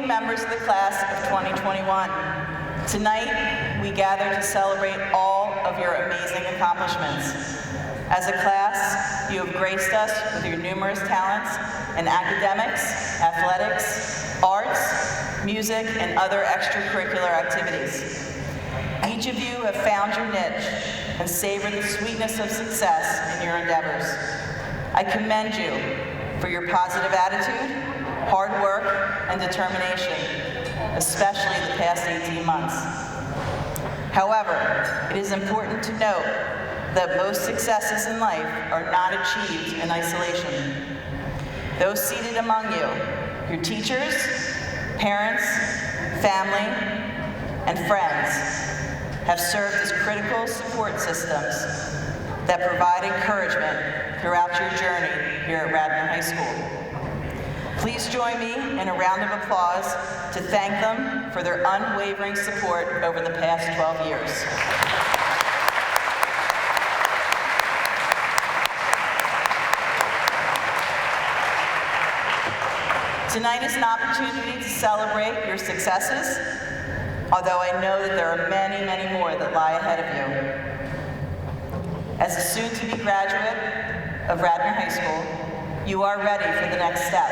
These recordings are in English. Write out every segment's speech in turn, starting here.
members of the class of 2021. Tonight, we gather to celebrate all of your amazing accomplishments. As a class, you have graced us with your numerous talents in academics, athletics, arts, music, and other extracurricular activities. Each of you have found your niche and savored the sweetness of success in your endeavors. I commend you for your positive attitude, hard work, and determination, especially the past 18 months. However, it is important to note that most successes in life are not achieved in isolation. Those seated among you, your teachers, parents, family, and friends, have served as critical support systems that provide encouragement throughout your journey here at Radnor High School. Please join me in a round of applause to thank them for their unwavering support over the past 12 years. Tonight is an opportunity to celebrate your successes, although I know that there are many, many more that lie ahead of you. As a soon-to-be graduate of Radnor High School, you are ready for the next step.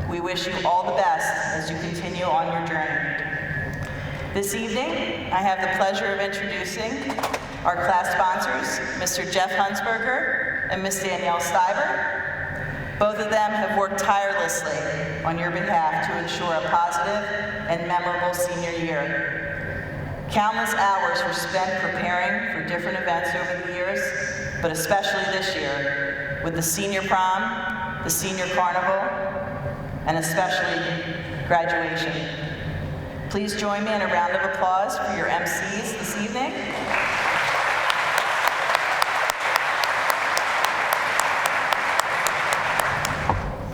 We wish you all the best as you continue on your journey. This evening, I have the pleasure of introducing our class sponsors, Mr. Jeff Hunsberger and Ms. Danielle Stiver. Both of them have worked tirelessly on your behalf to ensure a positive and memorable senior year. Countless hours were spent preparing for different events over the years, but especially this year, with the senior prom, the senior carnival, and especially graduation. Please join me in a round of applause for your MCs this evening.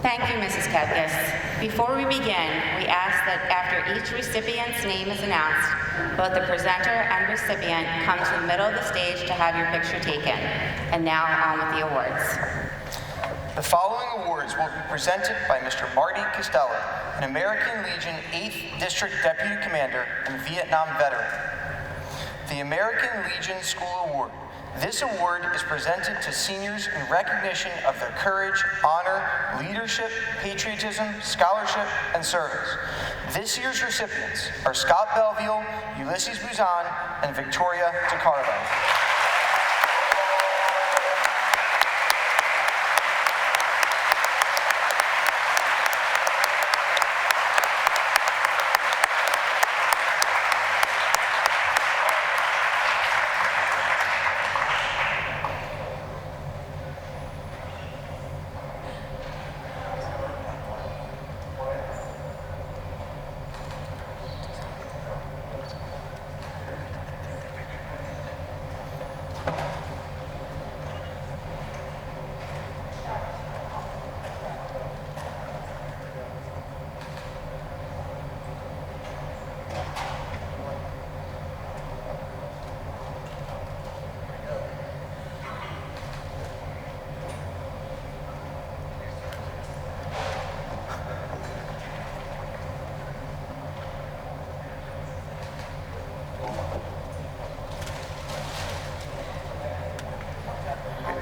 Thank you, Mrs. Kepkis. Before we begin, we ask that after each recipient's name is announced, both the presenter and recipient come to the middle of the stage to have your picture taken. And now on with the awards. The following awards will be presented by Mr. Marty Costello, an American Legion 8th District Deputy Commander and Vietnam veteran. The American Legion School Award. This award is presented to seniors in recognition of their courage, honor, leadership, patriotism, scholarship, and service. This year's recipients are Scott Belville, Ulysses Buzan, and Victoria DiCarlo.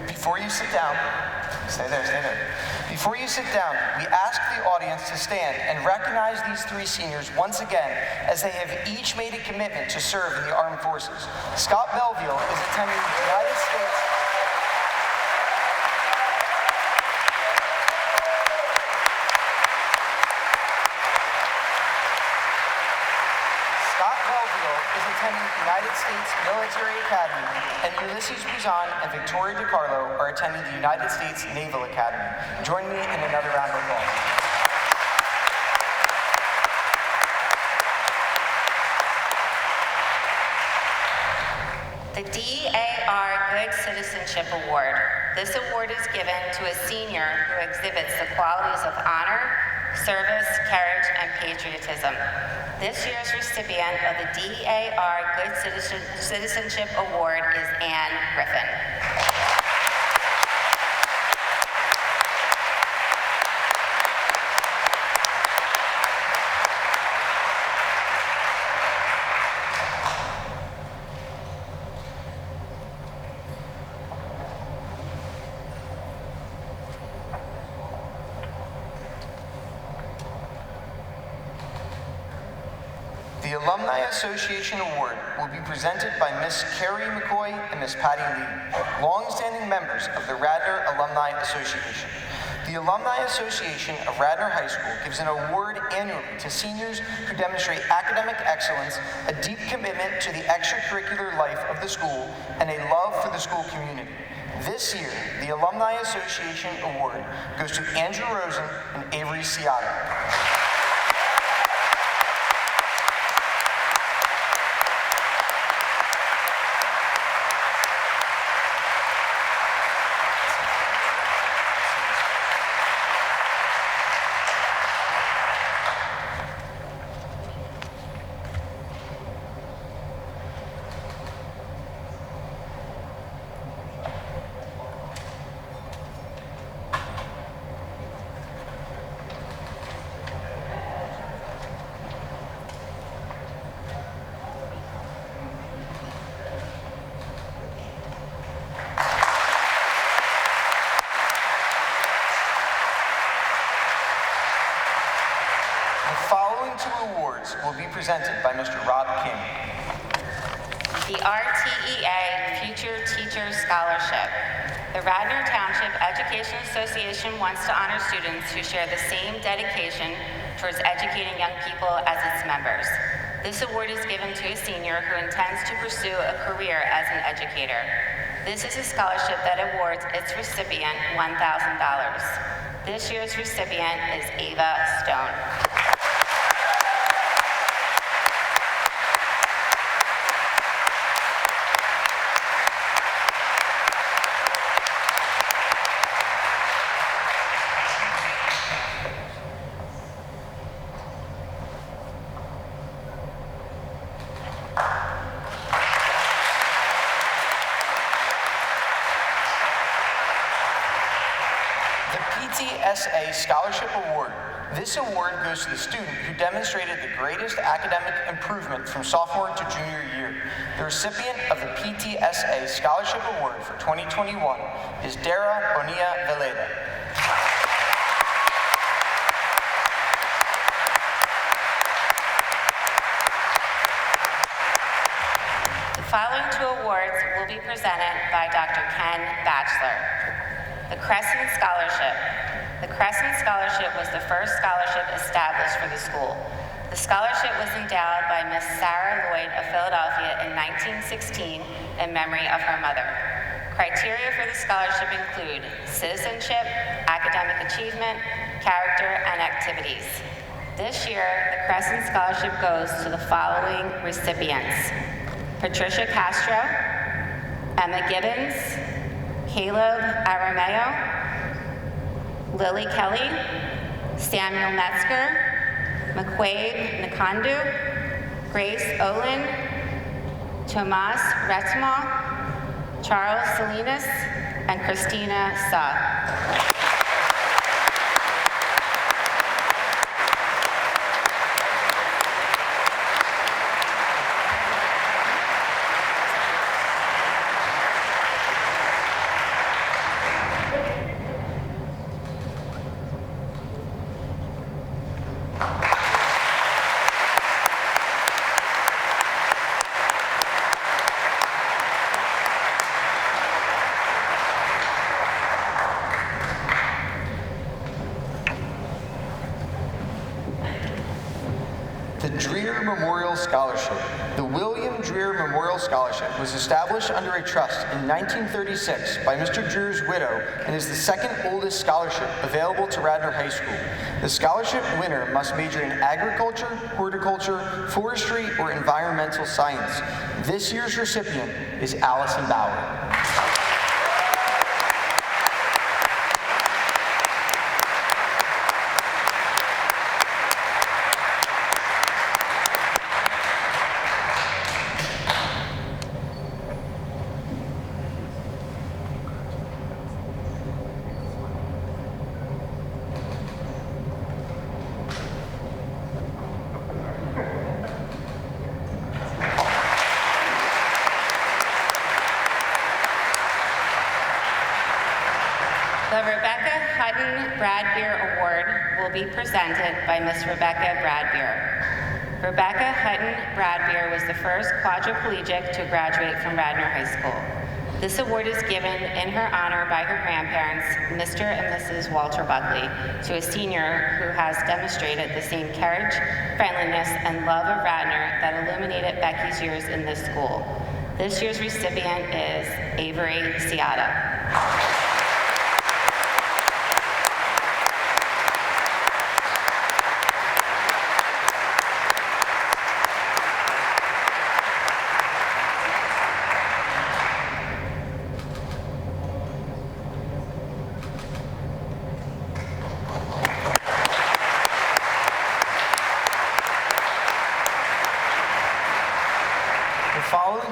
Before you sit down, stay there. Before you sit down, we ask the audience to stand and recognize these three seniors once again, as they have each made a commitment to serve in the armed forces. Scott Belville is attending the United States. Attending the United States Military Academy, and Ulysses Buzan and Victoria DiCarlo are attending the United States Naval Academy. Join me in another round of applause. The DEAR Good Citizenship Award. This award is given to a senior who exhibits the qualities of honor, service, courage, and patriotism. This year's recipient of the DEAR Good Citizenship Award is Anne Griffin. The Alumni Association Award will be presented by Miss Carrie McCoy and Miss Patty Lee, longstanding members of the Radnor Alumni Association. The Alumni Association of Radnor High School gives an award annually to seniors who demonstrate academic excellence, a deep commitment to the extracurricular life of the school, and a love for the school community. This year, the Alumni Association Award goes to Andrew Rosen and Avery Ciata. Will be presented by Mr. Rob King. The RTEA Future Teacher Scholarship. The Radnor Township Education Association wants to honor students who share the same dedication towards educating young people as its members. This award is given to a senior who intends to pursue a career as an educator. This is a scholarship that awards its recipient $1,000. This year's recipient is Ava Stone. PTSA Scholarship Award. This award goes to the student who demonstrated the greatest academic improvement from sophomore to junior year. The recipient of the PTSA Scholarship Award for 2021 is Dara Bonilla Veleda. The following two awards will be presented by Dr. Ken Batchelor. The Crescent Scholarship. The Crescent Scholarship was the first scholarship established for the school. The scholarship was endowed by Miss Sarah Lloyd of Philadelphia in 1916 in memory of her mother. Criteria for the scholarship include citizenship, academic achievement, character, and activities. This year, the Crescent Scholarship goes to the following recipients: Patricia Castro, Emma Gibbons, Caleb Arameo, Lily Kelly, Samuel Metzger, McQuaid Nakandu, Grace Olin, Tomas Retma, Charles Salinas, and Christina Sa. Dreer Memorial Scholarship. The William Dreer Memorial Scholarship was established under a trust in 1936 by Mr. Dreer's widow and is the second oldest scholarship available to Radnor High School. The scholarship winner must major in agriculture, horticulture, forestry, or environmental science. This year's recipient is Allison Bauer. The Rebecca Hutton Bradbeer Award will be presented by Miss Rebecca Bradbeer. Rebecca Hutton Bradbeer was the first quadriplegic to graduate from Radnor High School. This award is given in her honor by her grandparents, Mr. and Mrs. Walter Buckley, to a senior who has demonstrated the same courage, friendliness, and love of Radnor that illuminated Becky's years in this school. This year's recipient is Avery Ciata.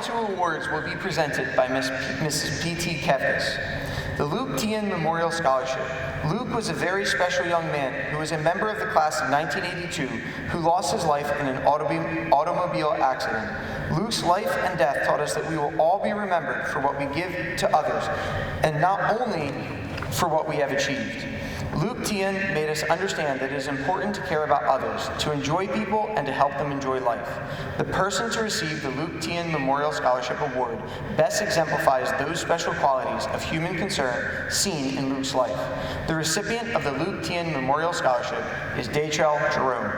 Awards will be presented by Mrs. P.T. Kevkes. The Luke Teehan Memorial Scholarship. Luke was a very special young man who was a member of the class of 1982 who lost his life in an automobile accident. Luke's life and death taught us that we will all be remembered for what we give to others, and not only for what we have achieved. Luke Teehan made us understand that it is important to care about others, to enjoy people, and to help them enjoy life. The person to receive the Luke Teehan Memorial Scholarship Award best exemplifies those special qualities of human concern seen in Luke's life. The recipient of the Luke Teehan Memorial Scholarship is Daytrell Jerome.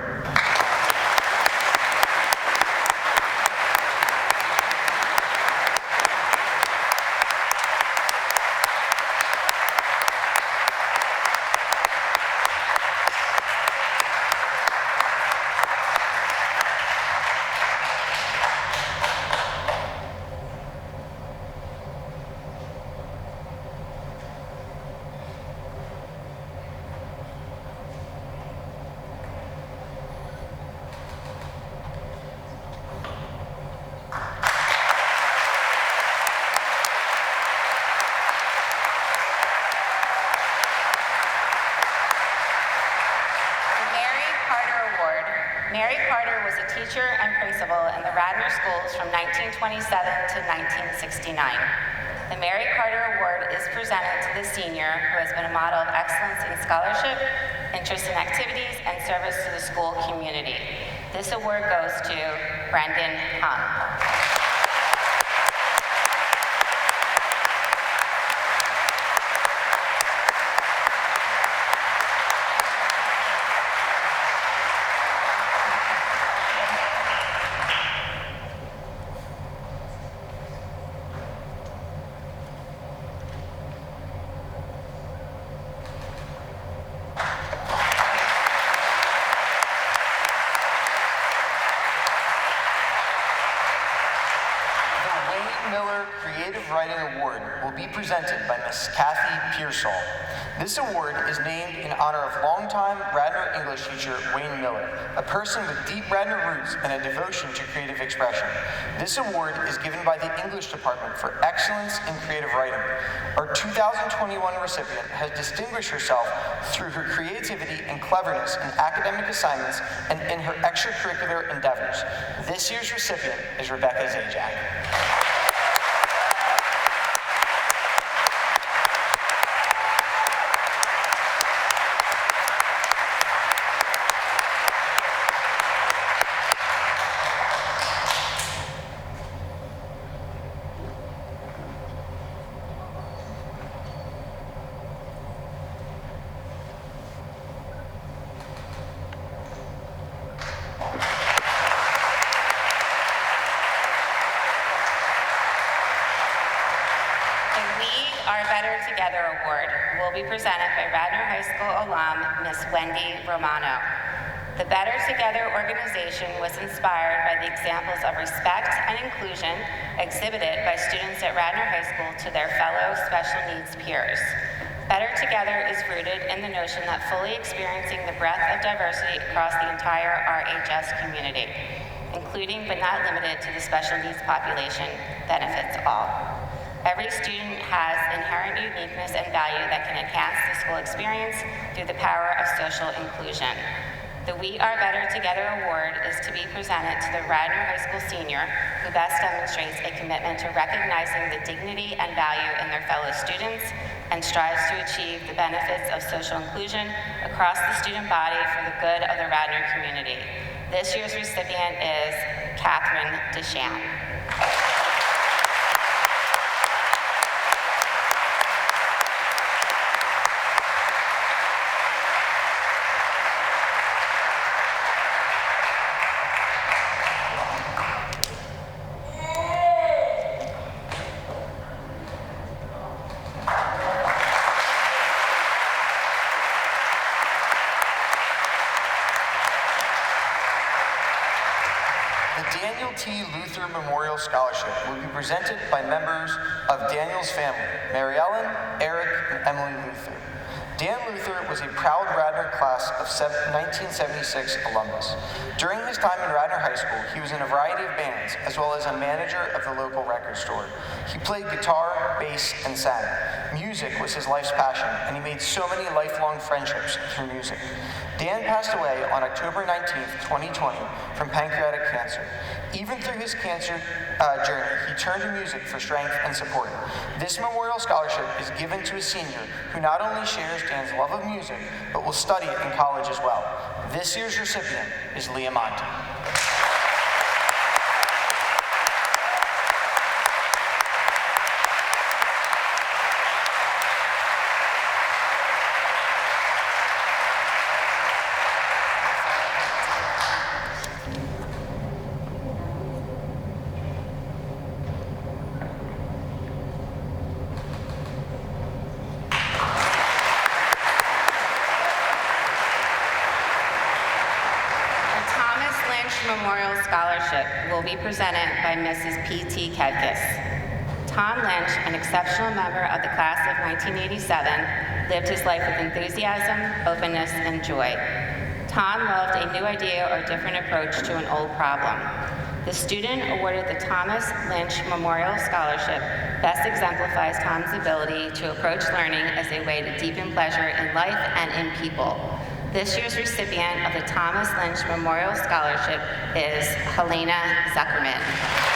In the Radnor schools from 1927 to 1969. The Mary Carter Award is presented to the senior who has been a model of excellence in scholarship, interest in activities, and service to the school community. This award goes to Brendan Hung. Presented by Ms. Kathy Pearsall. This award is named in honor of longtime Radnor English teacher Wayne Miller, a person with deep Radnor roots and a devotion to creative expression. This award is given by the English department for excellence in creative writing. Our 2021 recipient has distinguished herself through her creativity and cleverness in academic assignments and in her extracurricular endeavors. This year's recipient is Rebecca Zajac. Will be presented by Radnor High School alum, Miss Wendy Romano. The Better Together organization was inspired by the examples of respect and inclusion exhibited by students at Radnor High School to their fellow special needs peers. Better Together is rooted in the notion that fully experiencing the breadth of diversity across the entire RHS community, including but not limited to the special needs population, benefits all. Every student has inherent uniqueness and value that can enhance the school experience through the power of social inclusion. The We Are Better Together Award is to be presented to the Radnor High School senior who best demonstrates a commitment to recognizing the dignity and value in their fellow students and strives to achieve the benefits of social inclusion across the student body for the good of the Radnor community. This year's recipient is Catherine DeShan. Memorial Scholarship will be presented by members of Daniel's family, Mary Ellen, Eric, and Emily Luther. Dan Luther was a proud Radnor class of 1976 alumnus. During his time in Radnor High School, he was in a variety of bands, as well as a manager of the local record store. He played guitar, bass, and sang. Music was his life's passion, and he made so many lifelong friendships through music. Dan passed away on October 19th, 2020, from pancreatic cancer. Even through his cancer journey, he turned to music for strength and support. This memorial scholarship is given to a senior who not only shares Dan's love of music, but will study it in college as well. This year's recipient is Leah Monte. Memorial Scholarship will be presented by Mrs. P.T. Kedkis. Tom Lynch, an exceptional member of the class of 1987, lived his life with enthusiasm, openness, and joy. Tom loved a new idea or different approach to an old problem. The student awarded the Thomas Lynch Memorial Scholarship best exemplifies Tom's ability to approach learning as a way to deepen pleasure in life and in people. This year's recipient of the Thomas Lynch Memorial Scholarship is Helena Zuckerman.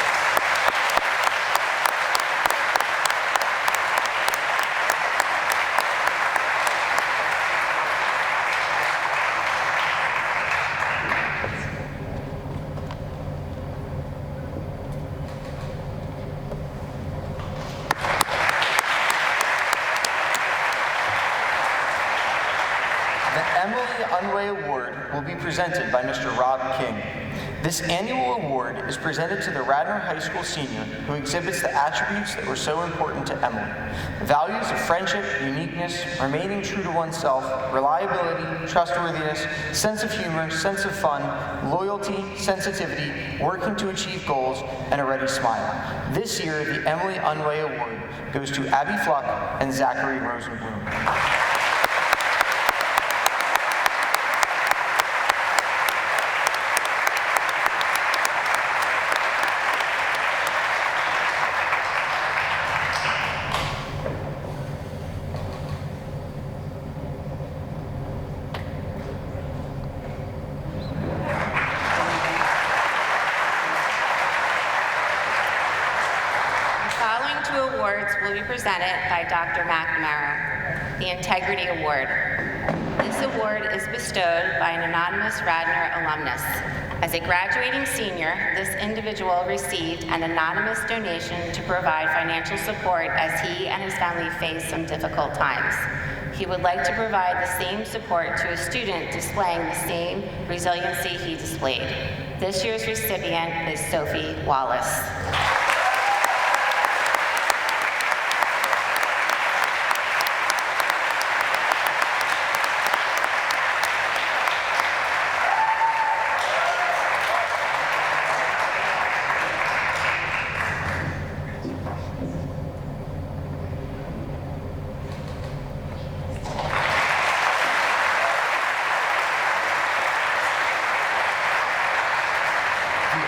Unway Award will be presented by Mr. Rob King. This annual award is presented to the Radnor High School senior who exhibits the attributes that were so important to Emily. Values of friendship, uniqueness, remaining true to oneself, reliability, trustworthiness, sense of humor, sense of fun, loyalty, sensitivity, working to achieve goals, and a ready smile. This year, the Emily Unway Award goes to Abby Fluck and Zachary Rosenblum. Will be presented by Dr. McNamara, the Integrity Award. This award is bestowed by an anonymous Radnor alumnus. As a graduating senior, this individual received an anonymous donation to provide financial support as he and his family face some difficult times. He would like to provide the same support to a student displaying the same resiliency he displayed. This year's recipient is Sophie Wallace.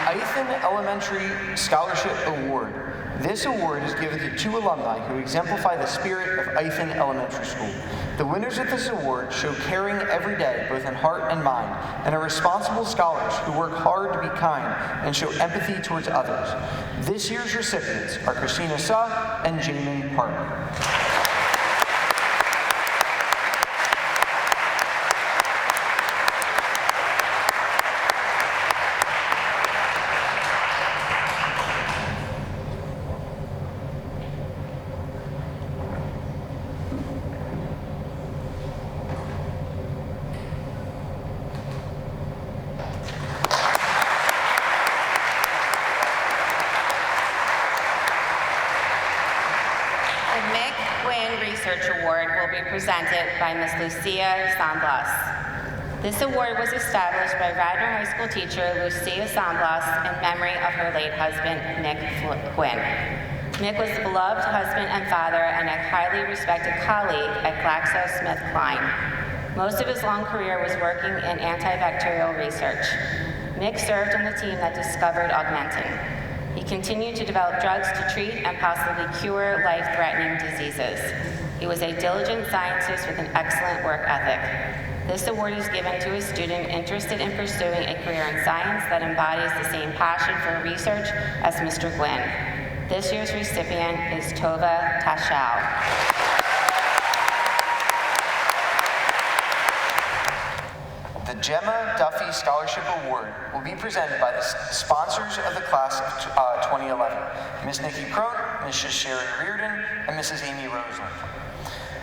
Ithan Elementary Scholarship Award. This award is given to two alumni who exemplify the spirit of Ithan Elementary School. The winners of this award show caring every day, both in heart and mind, and are responsible scholars who work hard to be kind and show empathy towards others. This year's recipients are Christina Suh and Jamin Parker. Research Award will be presented by Ms. Lucia San Blas. This award was established by Radnor High School teacher Lucia San Blas in memory of her late husband, Mick Quinn. Mick was a beloved husband and father and a highly respected colleague at GlaxoSmithKline. Most of his long career was working in antibacterial research. Mick served on the team that discovered augmentin. He continued to develop drugs to treat and possibly cure life-threatening diseases. He was a diligent scientist with an excellent work ethic. This award is given to a student interested in pursuing a career in science that embodies the same passion for research as Mr. Gwynn. This year's recipient is Tova Tashau. The Gemma Duffy Scholarship Award will be presented by the sponsors of the class of 2011, Ms. Nikki Crone, Mrs. Sharon Reardon, and Mrs. Amy Roseland.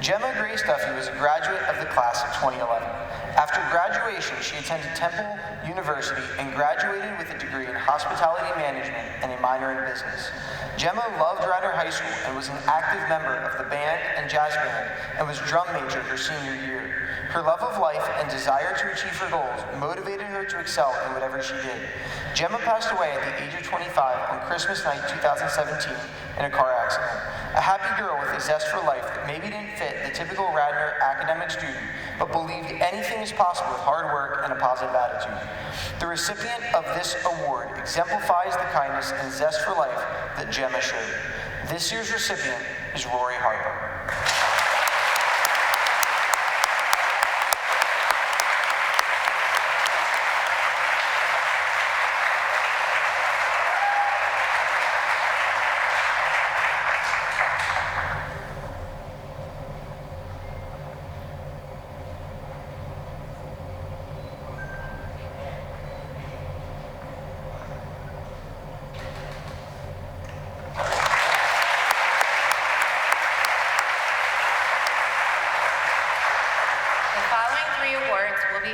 Gemma Grace Duffy was a graduate of the class of 2011. After graduation, she attended Temple University and graduated with a degree in hospitality management and a minor in business. Gemma loved Radnor High School and was an active member of the band and jazz band and was drum major her senior year. Her love of life and desire to achieve her goals motivated her to excel in whatever she did. Gemma passed away at the age of 25 on Christmas night 2017 in a car accident. A happy girl with a zest for life that maybe didn't fit the typical Radnor academic student, but believed anything is possible with hard work and a positive attitude. The recipient of this award exemplifies the kindness and zest for life that Gemma showed. This year's recipient is Rory Harper.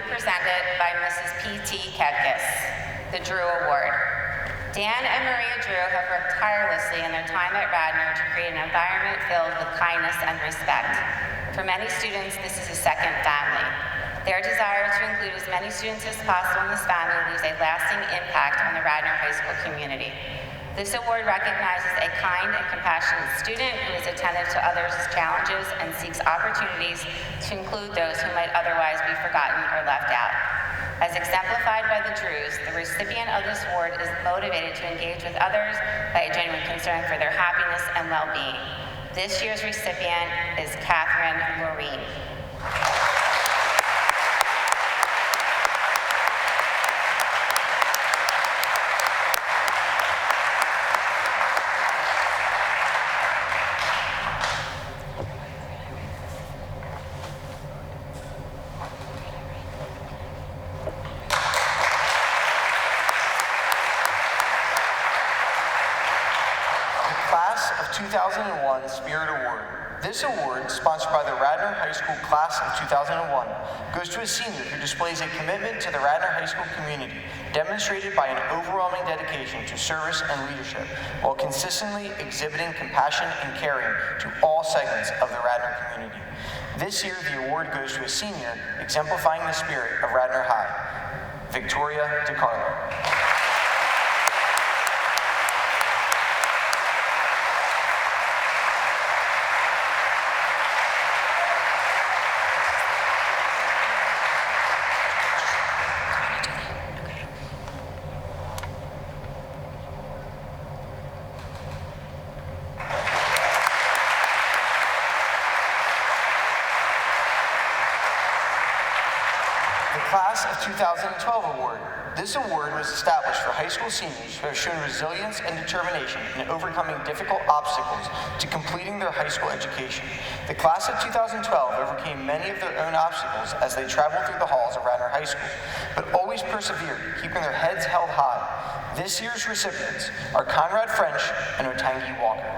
Presented by Mrs. P.T. Kedkis, the Drew Award. Dan and Maria Drew have worked tirelessly in their time at Radnor to create an environment filled with kindness and respect. For many students, this is a second family. Their desire to include as many students as possible in this family leaves a lasting impact on the Radnor High School community. This award recognizes a kind and compassionate student who is attentive to others' challenges and seeks opportunities to include those who might otherwise be forgotten or left out. As exemplified by the Drews, the recipient of this award is motivated to engage with others by a genuine concern for their happiness and well-being. This year's recipient is Catherine Loreen. Class of 2001 Spirit Award. This award, sponsored by the Radnor High School Class of 2001, goes to a senior who displays a commitment to the Radnor High School community, demonstrated by an overwhelming dedication to service and leadership, while consistently exhibiting compassion and caring to all segments of the Radnor community. This year, the award goes to a senior exemplifying the spirit of Radnor High, Victoria DiCarlo. Class of 2012 Award. This award was established for high school seniors who have shown resilience and determination in overcoming difficult obstacles to completing their high school education. The class of 2012 overcame many of their own obstacles as they traveled through the halls of Radnor High School, but always persevered, keeping their heads held high. This year's recipients are Conrad French and Otangi Walker.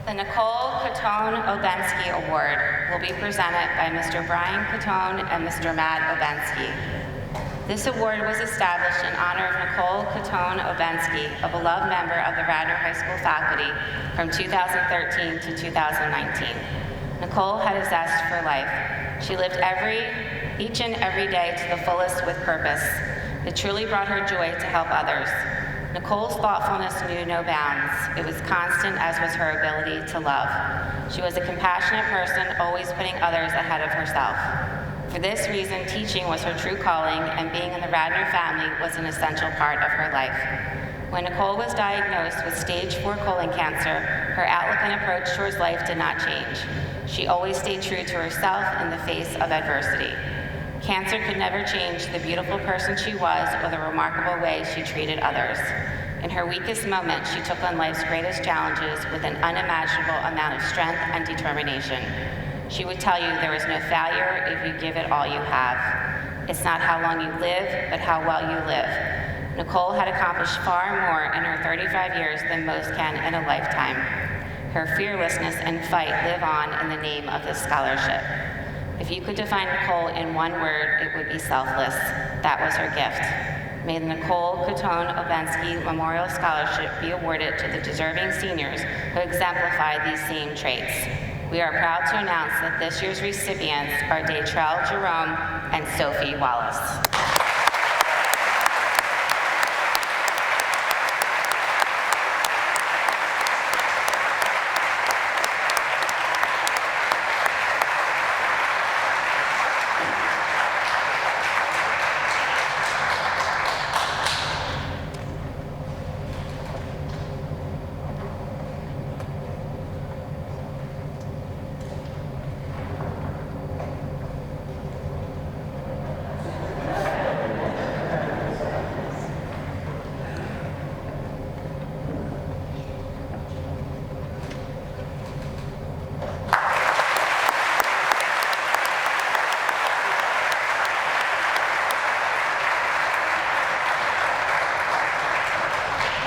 The Nicole Cottone-Obenski Award will be presented by Mr. Brian Cottone and Mr. Matt Obenski. This award was established in honor of Nicole Cottone-Obenski, a beloved member of the Radnor High School faculty from 2013 to 2019. Nicole had a zest for life. She lived each and every day to the fullest with purpose. It truly brought her joy to help others. Nicole's thoughtfulness knew no bounds. It was constant, as was her ability to love. She was a compassionate person, always putting others ahead of herself. For this reason, teaching was her true calling, and being in the Radnor family was an essential part of her life. When Nicole was diagnosed with stage 4 colon cancer, her outlook and approach towards life did not change. She always stayed true to herself in the face of adversity. Cancer could never change the beautiful person she was or the remarkable way she treated others. In her weakest moment, she took on life's greatest challenges with an unimaginable amount of strength and determination. She would tell you there is no failure if you give it all you have. It's not how long you live, but how well you live. Nicole had accomplished far more in her 35 years than most can in a lifetime. Her fearlessness and fight live on in the name of this scholarship. If you could define Nicole in one word, it would be selfless. That was her gift. May the Nicole Cottone-Obenski Memorial Scholarship be awarded to the deserving seniors who exemplify these same traits. We are proud to announce that this year's recipients are Daytrell Jerome and Sophie Wallace.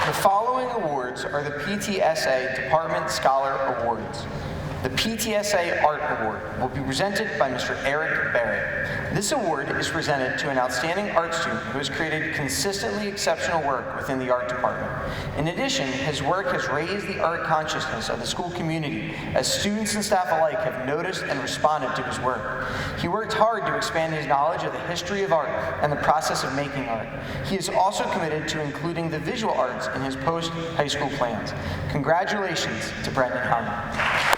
The following awards are the PTSA Department Scholar Awards. The PTSA Art Award will be presented by Mr. Eric Barrett. This award is presented to an outstanding art student who has created consistently exceptional work within the art department. In addition, his work has raised the art consciousness of the school community as students and staff alike have noticed and responded to his work. He worked hard to expand his knowledge of the history of art and the process of making art. He is also committed to including the visual arts in his post-high school plans. Congratulations to Brendan Hutton.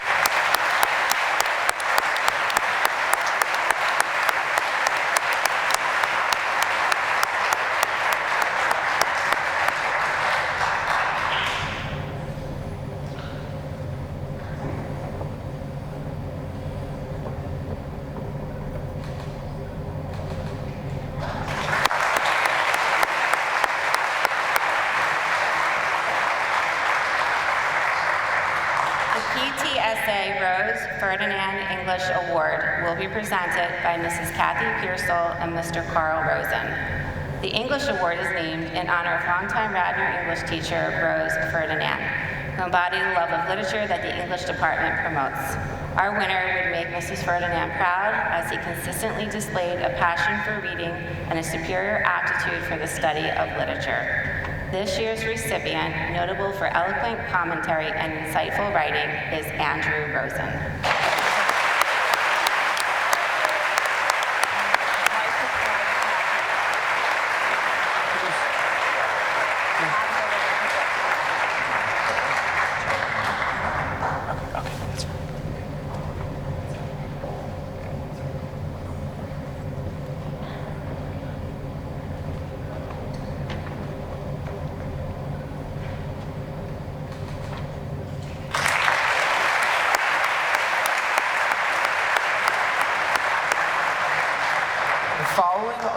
Ferdinand English Award will be presented by Mrs. Kathy Pearsall and Mr. Carl Rosen. The English Award is named in honor of longtime Radnor English teacher Rose Ferdinand, who embodied the love of literature that the English department promotes. Our winner would make Mrs. Ferdinand proud as he consistently displayed a passion for reading and a superior aptitude for the study of literature. This year's recipient, notable for eloquent commentary and insightful writing, is Andrew Rosen.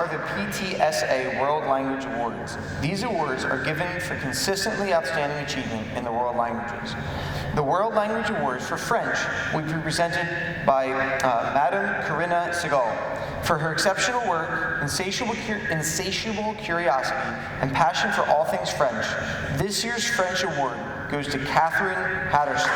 The PTSA World Language Awards. These awards are given for consistently outstanding achievement in the world languages. The World Language Awards for French will be presented by Madame Corinna Segal for her exceptional work, insatiable curiosity, and passion for all things French. This year's French award goes to Catherine Patterson.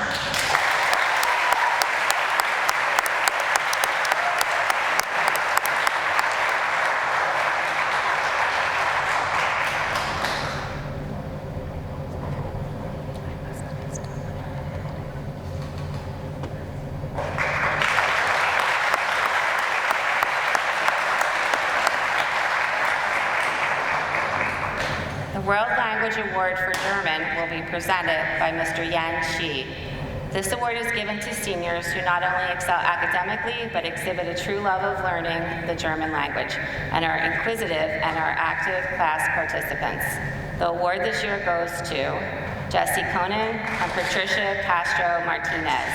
The World Language Award for German will be presented by Mr. Yan Shi. This award is given to seniors who not only excel academically, but exhibit a true love of learning the German language and are inquisitive and are active class participants. The award this year goes to Jesse Conan and Patricia Castro Martinez.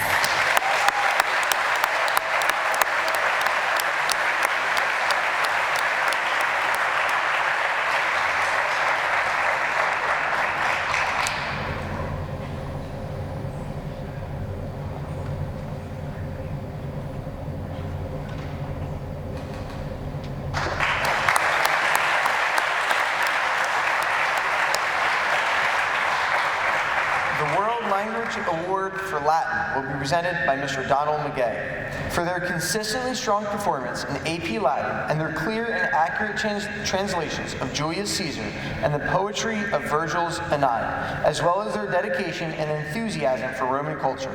Award for Latin will be presented by Mr. Donald McGay. For their consistently strong performance in AP Latin and their clear and accurate translations of Julius Caesar and the poetry of Virgil's Aeneid, as well as their dedication and enthusiasm for Roman culture.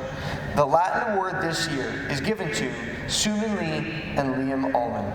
The Latin award this year is given to Suman Lee and Liam Ullman.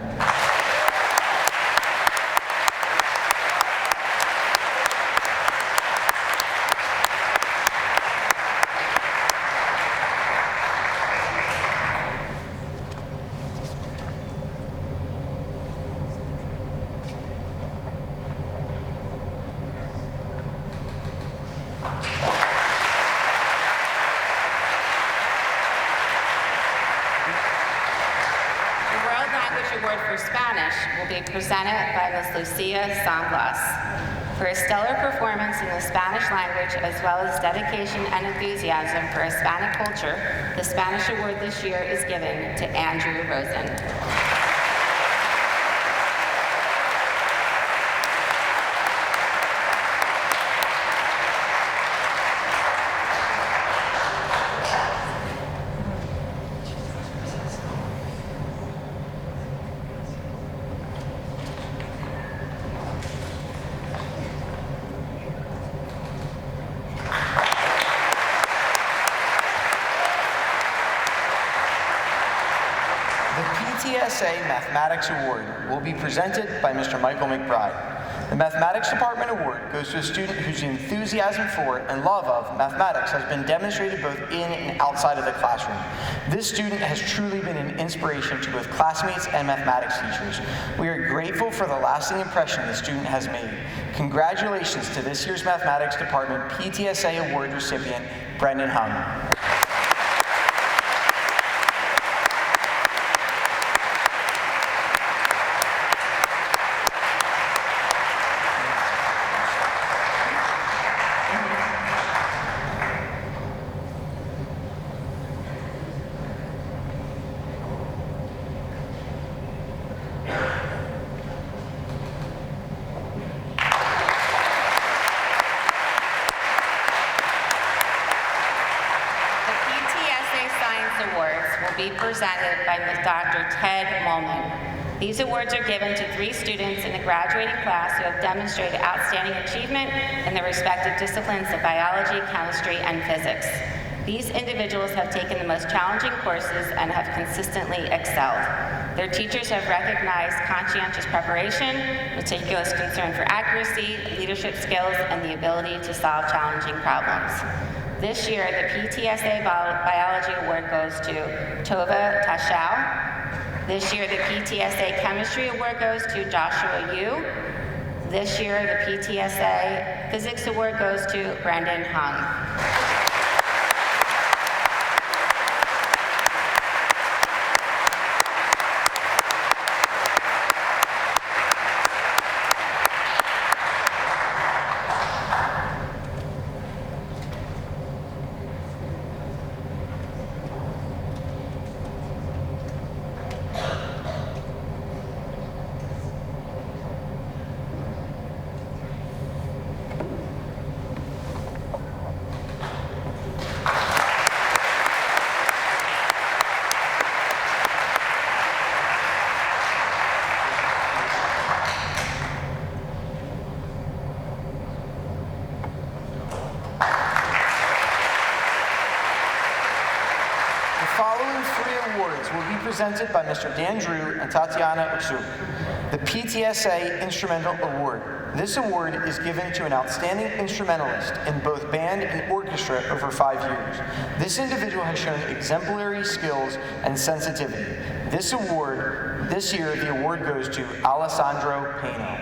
Presented by Ms. Lucia San Blas. For a stellar performance in the Spanish language as well as dedication and enthusiasm for Hispanic culture, the Spanish award this year is given to Andrew Rosen. PTSA Mathematics Award will be presented by Mr. Michael McBride. The Mathematics Department Award goes to a student whose enthusiasm for and love of mathematics has been demonstrated both in and outside of the classroom. This student has truly been an inspiration to both classmates and mathematics teachers. We are grateful for the lasting impression the student has made. Congratulations to this year's Mathematics Department PTSA Award recipient, Brendan Hung. Presented by Dr. Ted Molman. These awards are given to 3 students in the graduating class who have demonstrated outstanding achievement in their respective disciplines of biology, chemistry, and physics. These individuals have taken the most challenging courses and have consistently excelled. Their teachers have recognized conscientious preparation, meticulous concern for accuracy, leadership skills, and the ability to solve challenging problems. This year, the PTSA Biology Award goes to Tova Tashau. This year, the PTSA Chemistry Award goes to Joshua Yu. This year, the PTSA Physics Award goes to Brendan Hung. will be presented by Mr. Dan Drew and Tatiana Utsuk. The PTSA Instrumental Award. This award is given to an outstanding instrumentalist in both band and orchestra over 5 years. This individual has shown exemplary skills and sensitivity. This year, the award goes to Alessandro Paino.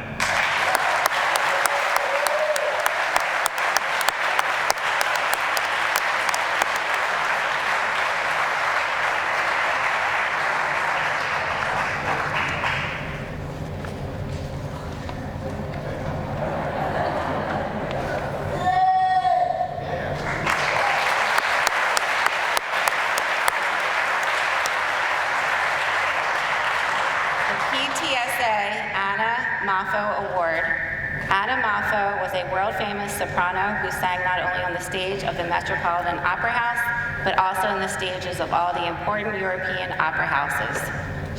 Moffo Award. Anna Moffo was a world-famous soprano who sang not only on the stage of the Metropolitan Opera House, but also on the stages of all the important European opera houses.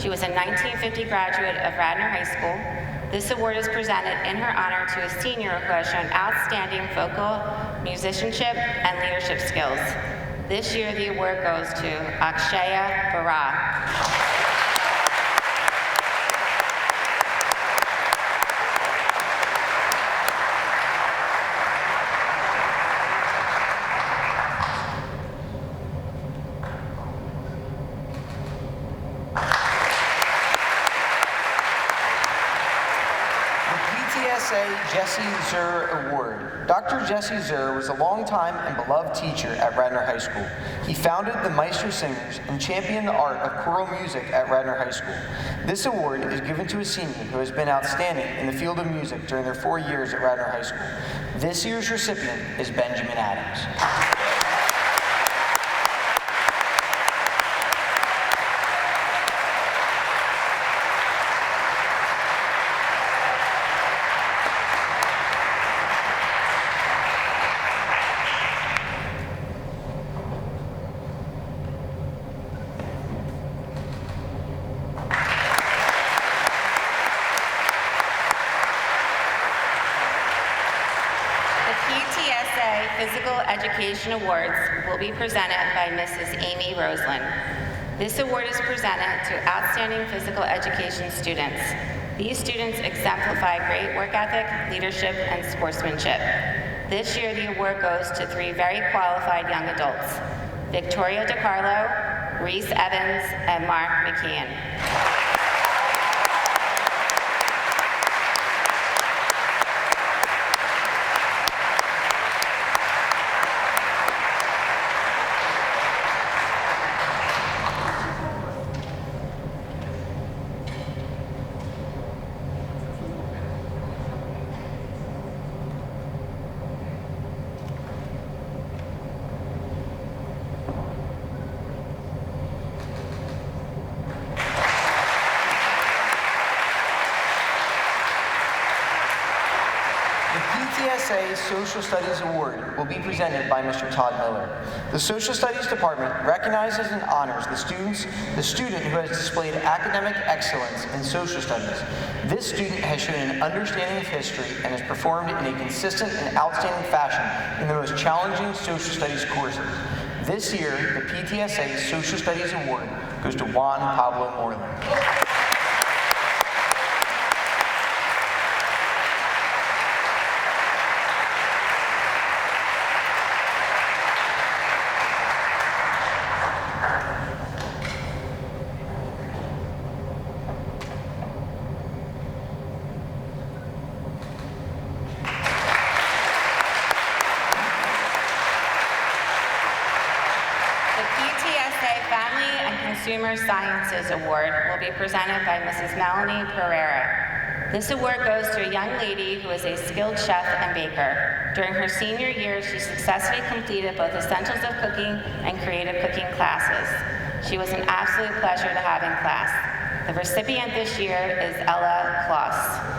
She was a 1950 graduate of Radnor High School. This award is presented in her honor to a senior who has shown outstanding vocal, musicianship, and leadership skills. This year, the award goes to Akshaya Bara. Jesse Zerr Award. Dr. Jesse Zerr was a longtime and beloved teacher at Radnor High School. He founded the Maestro Singers and championed the art of choral music at Radnor High School. This award is given to a senior who has been outstanding in the field of music during their 4 years at Radnor High School. This year's recipient is Benjamin Adams. Physical Education Awards will be presented by Mrs. Amy Roseland. This award is presented to outstanding physical education students. These students exemplify great work ethic, leadership, and sportsmanship. This year, the award goes to 3 very qualified young adults: Victoria DiCarlo, Reese Evans, and Mark McKeon. PTSA Social Studies Award will be presented by Mr. Todd Miller. The Social Studies Department recognizes and honors the student who has displayed academic excellence in social studies. This student has shown an understanding of history and has performed in a consistent and outstanding fashion in the most challenging social studies courses. This year, the PTSA Social Studies Award goes to Juan Pablo Moreland. Consumer Sciences Award will be presented by Mrs. Melanie Pereira. This award goes to a young lady who is a skilled chef and baker. During her senior year, she successfully completed both Essentials of Cooking and Creative Cooking classes. She was an absolute pleasure to have in class. The recipient this year is Ella Kloss.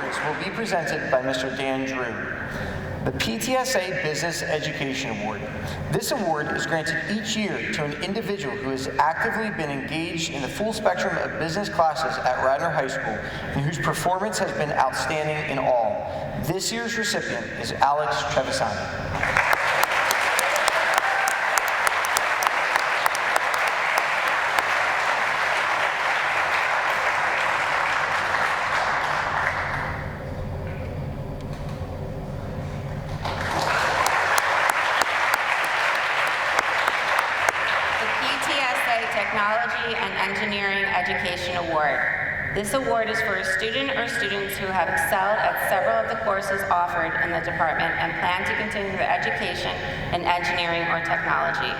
awards will be presented by Mr. Dan Drew. The PTSA Business Education Award. This award is granted each year to an individual who has actively been engaged in the full spectrum of business classes at Radnor High School and whose performance has been outstanding in all. This year's recipient is Alex Trevisani. This award is for a student or students who have excelled at several of the courses offered in the department and plan to continue their education in engineering or technology.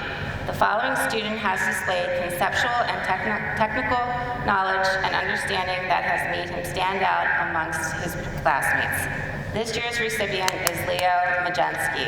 The following student has displayed conceptual and technical knowledge and understanding that has made him stand out amongst his classmates. This year's recipient is Leo Majensky.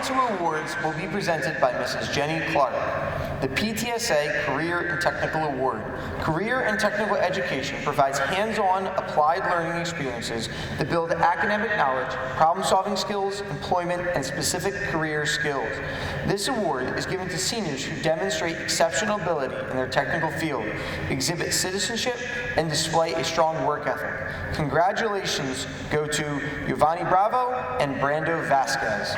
Two awards will be presented by Mrs. Jenny Clark. The PTSA Career and Technical Award. Career and technical education provides hands-on, applied learning experiences that build academic knowledge, problem-solving skills, employment, and specific career skills. This award is given to seniors who demonstrate exceptional ability in their technical field, exhibit citizenship, and display a strong work ethic. Congratulations go to Giovanni Bravo and Brando Vasquez.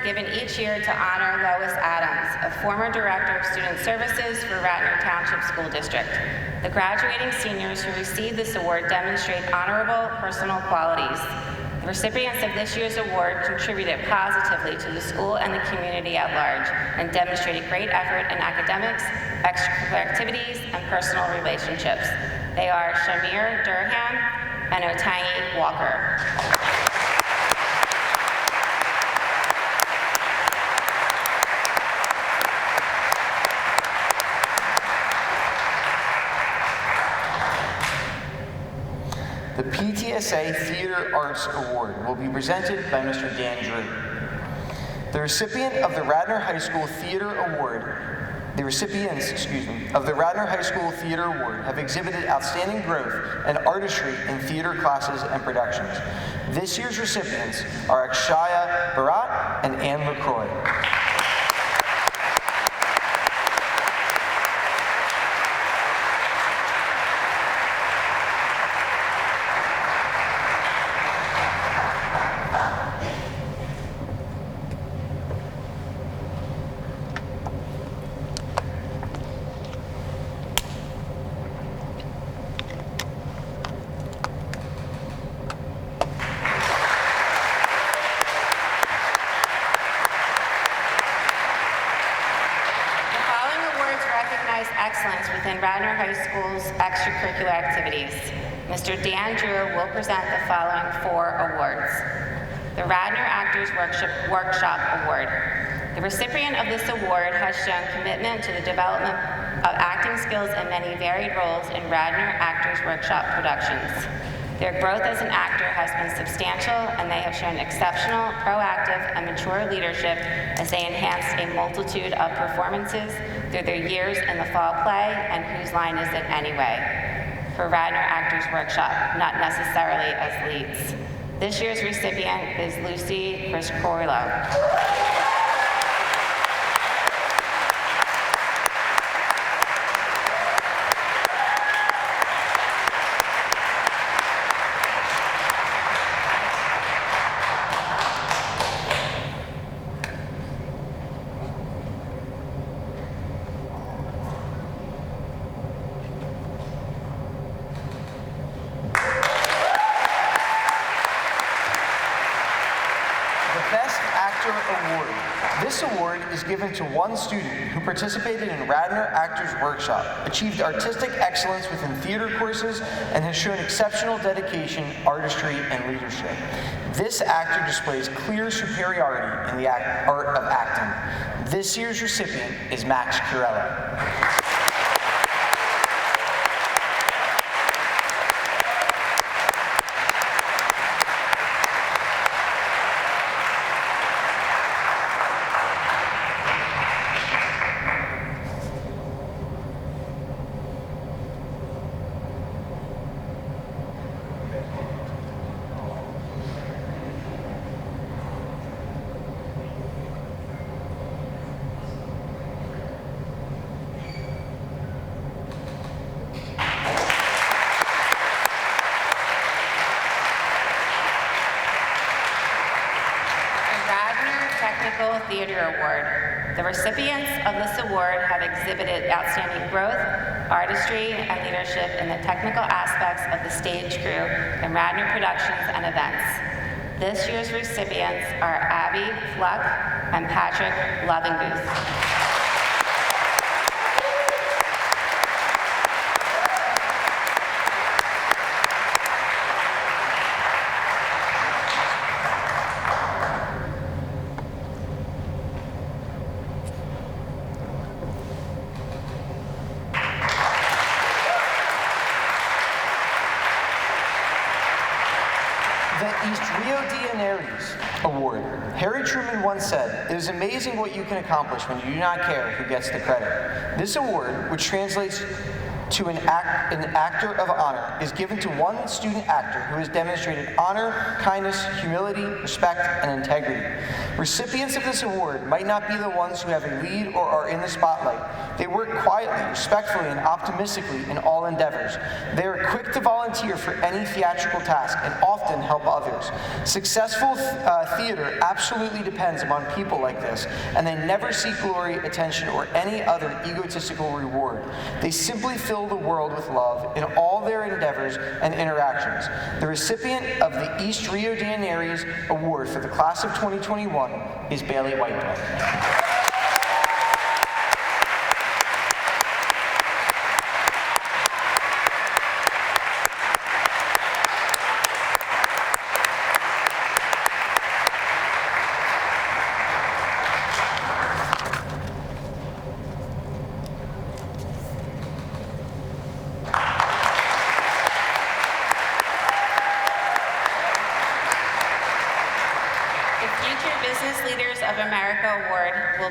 Given each year to honor Lois Adams, a former Director of Student Services for Radnor Township School District. The graduating seniors who receive this award demonstrate honorable personal qualities. The recipients of this year's award contributed positively to the school and the community at large and demonstrated great effort in academics, extracurricular activities, and personal relationships. They are Shamir Durham and Otangi Walker. The PTSA Theater Arts Award will be presented by Mr. Dan Drew. The recipient of the Radnor High School Theater Award, the recipients, of the Radnor High School Theater Award have exhibited outstanding growth and artistry in theater classes and productions. This year's recipients are Akshaya Bharat and Anne LaCroix. Radnor High School's extracurricular activities. Mr. Dan Drew will present the following 4 awards. The Radnor Actors Workshop Award. The recipient of this award has shown commitment to the development of acting skills in many varied roles in Radnor Actors Workshop productions. Their growth as an actor has been substantial, and they have shown exceptional, proactive, and mature leadership as they enhanced a multitude of performances through their years in the fall play and Whose Line Is It Anyway? For Radnor Actors Workshop, not necessarily as leads. This year's recipient is Lucy Criscorlo. This award is given to one student who participated in Radnor Actors Workshop, achieved artistic excellence within theater courses, and has shown exceptional dedication, artistry, and leadership. This actor displays clear superiority in the art of acting. This year's recipient is Max Curella. Theater Award. The recipients of this award have exhibited outstanding growth, artistry, and leadership in the technical aspects of the stage crew in Radnor productions and events. This year's recipients are Abby Fluck and Patrick Lovingbooth. Award. Harry Truman once said, "It is amazing what you can accomplish when you do not care who gets the credit." This award, which translates to an actor of honor, is given to one student actor who has demonstrated honor, kindness, humility, respect, and integrity. Recipients of this award might not be the ones who have a lead or are in the spotlight. They work quietly, respectfully, and optimistically in all endeavors. They are quick to volunteer for any theatrical task and often help others. Successful theater absolutely depends upon people like this, and they never seek glory, attention, or any other egotistical reward. They simply fill the world with love in all their endeavors and interactions. The recipient of the East Rio de Janeiro's Award for the class of 2021 is Bailey Whiteblood.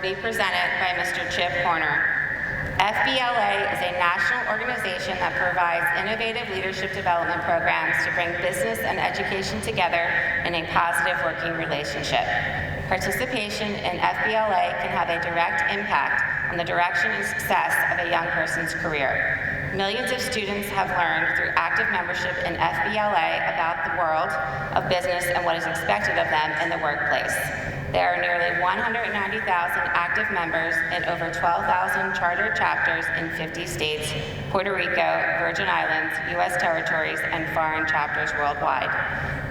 Be presented by Mr. Chip Horner. FBLA is a national organization that provides innovative leadership development programs to bring business and education together in a positive working relationship. Participation in FBLA can have a direct impact on the direction and success of a young person's career. Millions of students have learned through active membership in FBLA about the world of business and what is expected of them in the workplace. There are nearly 190,000 active members in over 12,000 chartered chapters in 50 states, Puerto Rico, Virgin Islands, U.S. territories, and foreign chapters worldwide.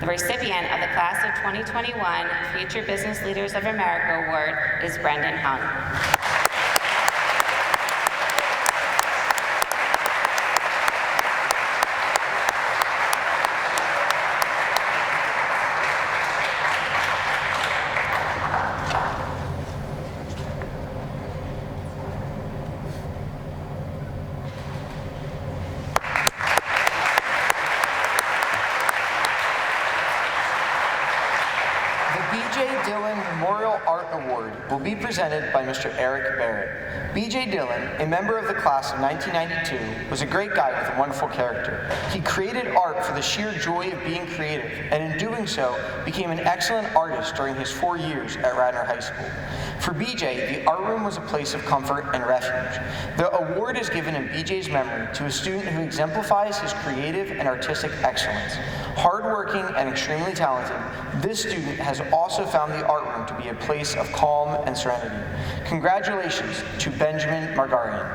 The recipient of the Class of 2021 Future Business Leaders of America Award is Brendan Hung. Dillon Memorial Art Award will be presented by Mr. Eric Barrett. B.J. Dillon, a member of the class of 1992, was a great guy with a wonderful character. He created art for the sheer joy of being creative, and in doing so, became an excellent artist during his 4 years at Radnor High School. For B.J., the art room was a place of comfort and refuge. The award is given in B.J.'s memory to a student who exemplifies his creative and artistic excellence. Hardworking and extremely talented, this student has also found the art room to be a place of calm and serenity. Congratulations to Benjamin Margarian.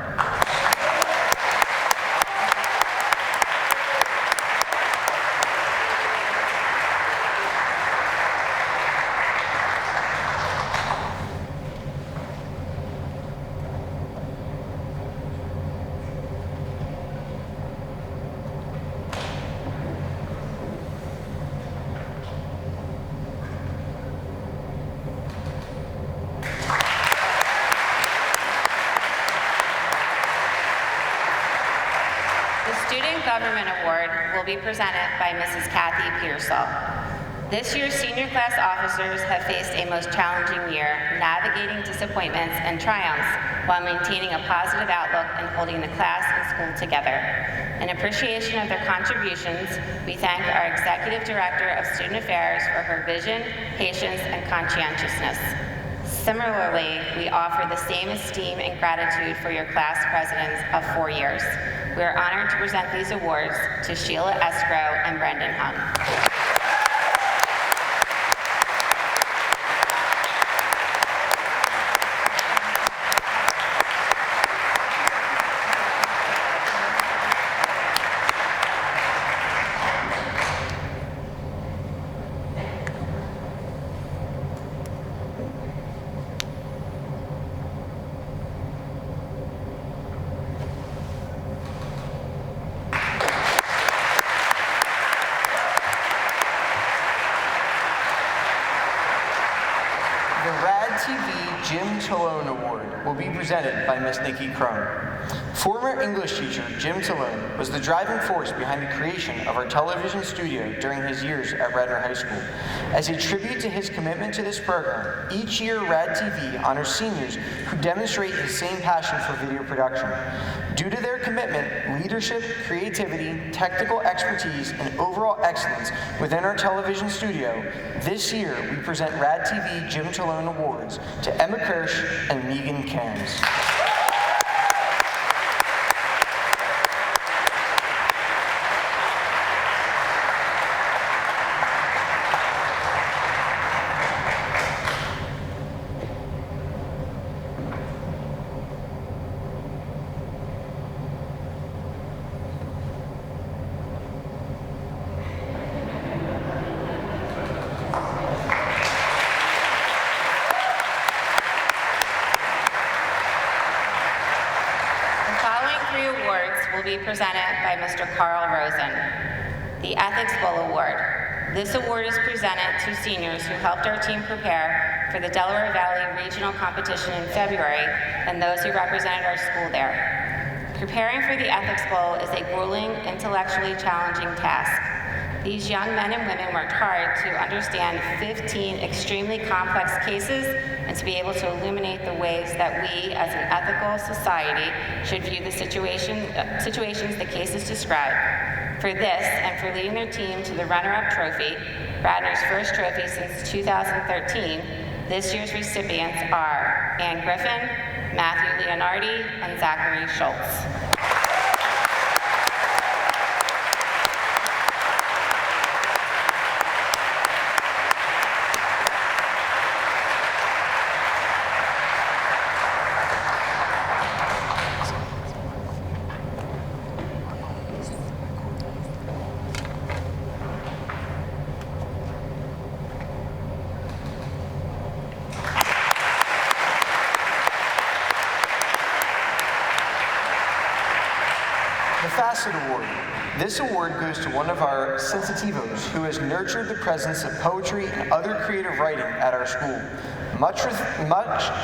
The Student Government Award will be presented by Mrs. Kathy Pearsall. This year's senior class officers have faced a most challenging year, navigating disappointments and triumphs while maintaining a positive outlook and holding the class and school together. In appreciation of their contributions, we thank our Executive Director of Student Affairs for her vision, patience, and conscientiousness. Similarly, we offer the same esteem and gratitude for your class presidents of 4 years. We are honored to present these awards to Sheila Escrow and Brendan Hung. Dillon Award will be presented by Miss Nikki Crone. Former English teacher Jim Dillon was the driving force behind the creation of our television studio during his years at Radnor High School. As a tribute to his commitment to this program, each year Rad TV honors seniors who demonstrate his same passion for video production. Due to their commitment, leadership, creativity, technical expertise, and overall excellence within our television studio, this year we present Rad TV Jim Dillon Awards to Emma Kirsch and Megan Cairns. Presented by Mr. Carl Rosen. The Ethics Bowl Award. This award is presented to seniors who helped our team prepare for the Delaware Valley Regional Competition in February and those who represented our school there. Preparing for the Ethics Bowl is a grueling, intellectually challenging task. These young men and women worked hard to understand 15 extremely complex cases and to be able to illuminate the ways that we, as an ethical society, should view the situations the cases describe. For this, and for leading their team to the runner-up trophy, Radnor's first trophy since 2013, this year's recipients are Ann Griffin, Matthew Leonardi, and Zachary Schultz. Facets Award. This award goes to one of our sensitivos who has nurtured the presence of poetry and other creative writing at our school. Much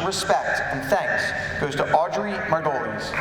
respect and thanks goes to Audrey Mardoles.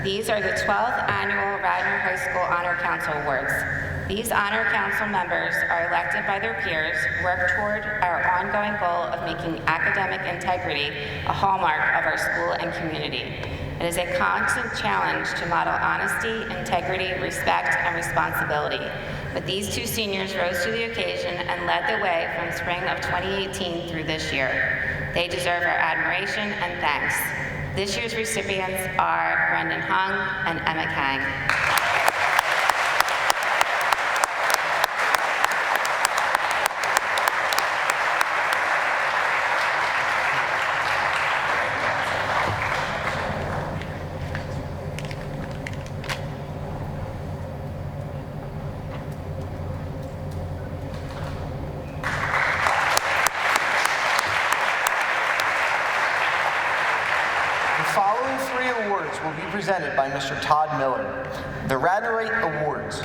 These are the 12th annual Radnor High School Honor Council Awards. These Honor Council members are elected by their peers, work toward our ongoing goal of making academic integrity a hallmark of our school and community. It is a constant challenge to model honesty, integrity, respect, and responsibility. But these two seniors rose to the occasion and led the way from spring of 2018 through this year. They deserve our admiration and thanks. This year's recipients are Brendan Hung and Emma Kang. will be presented by Mr. Todd Miller. The Radnorite Awards.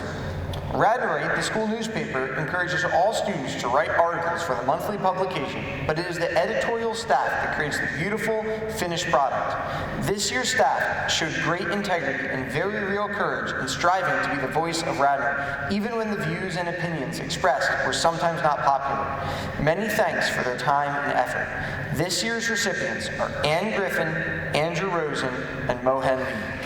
Radnorite, the school newspaper, encourages all students to write articles for the monthly publication, but it is the editorial staff that creates the beautiful, finished product. This year's staff showed great integrity and very real courage in striving to be the voice of Radnor, even when the views and opinions expressed were sometimes not popular. Many thanks for their time and effort. This year's recipients are Ann Griffin, Andrew Rosen, and Mohen Lee.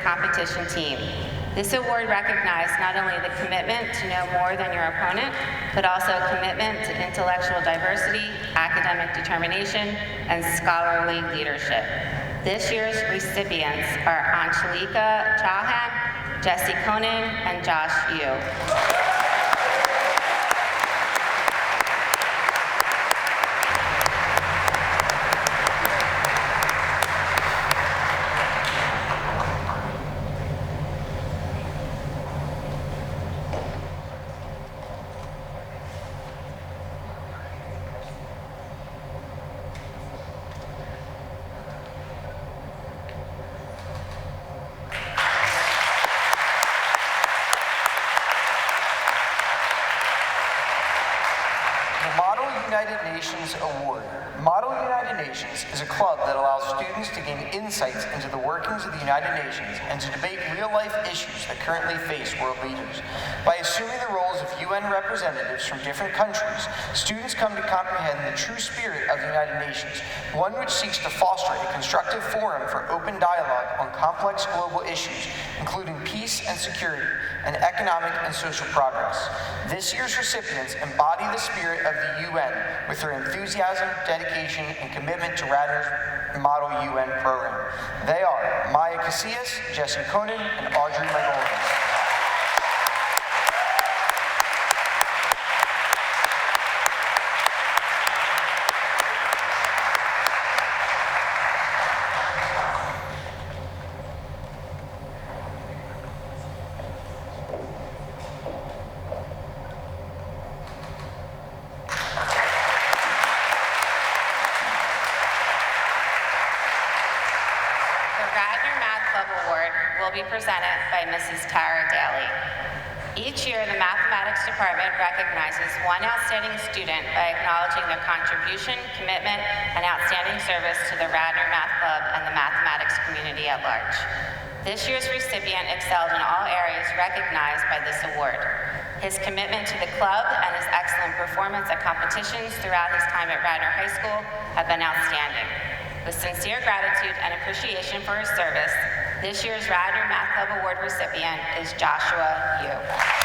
Competition team. This award recognizes not only the commitment to know more than your opponent, but also commitment to intellectual diversity, academic determination, and scholarly leadership. This year's recipients are Angelika Chauhan, Jesse Conan, and Josh Yu. United Nations Award. Model United Nations is a club that allows students to gain insights into the workings of the United Nations and to debate real-life issues that currently face world leaders. By assuming the roles of UN representatives from different countries, students come to comprehend the true spirit of the United Nations, one which seeks to foster a constructive forum for open dialogue on complex global issues, including peace and security, and economic and social progress. This year's recipients embody the spirit of the UN with their enthusiasm, dedication, and commitment to Radnor's Model UN program. They are Maya Casillas, Jesse Conan, and Audrey Margolis. Presented by Mrs. Tara Daly. Each year, the Mathematics Department recognizes one outstanding student by acknowledging their contribution, commitment, and outstanding service to the Radnor Math Club and the mathematics community at large. This year's recipient excelled in all areas recognized by this award. His commitment to the club and his excellent performance at competitions throughout his time at Radnor High School have been outstanding. With sincere gratitude and appreciation for his service, this year's Radnor Math Club Award recipient is Joshua Yu.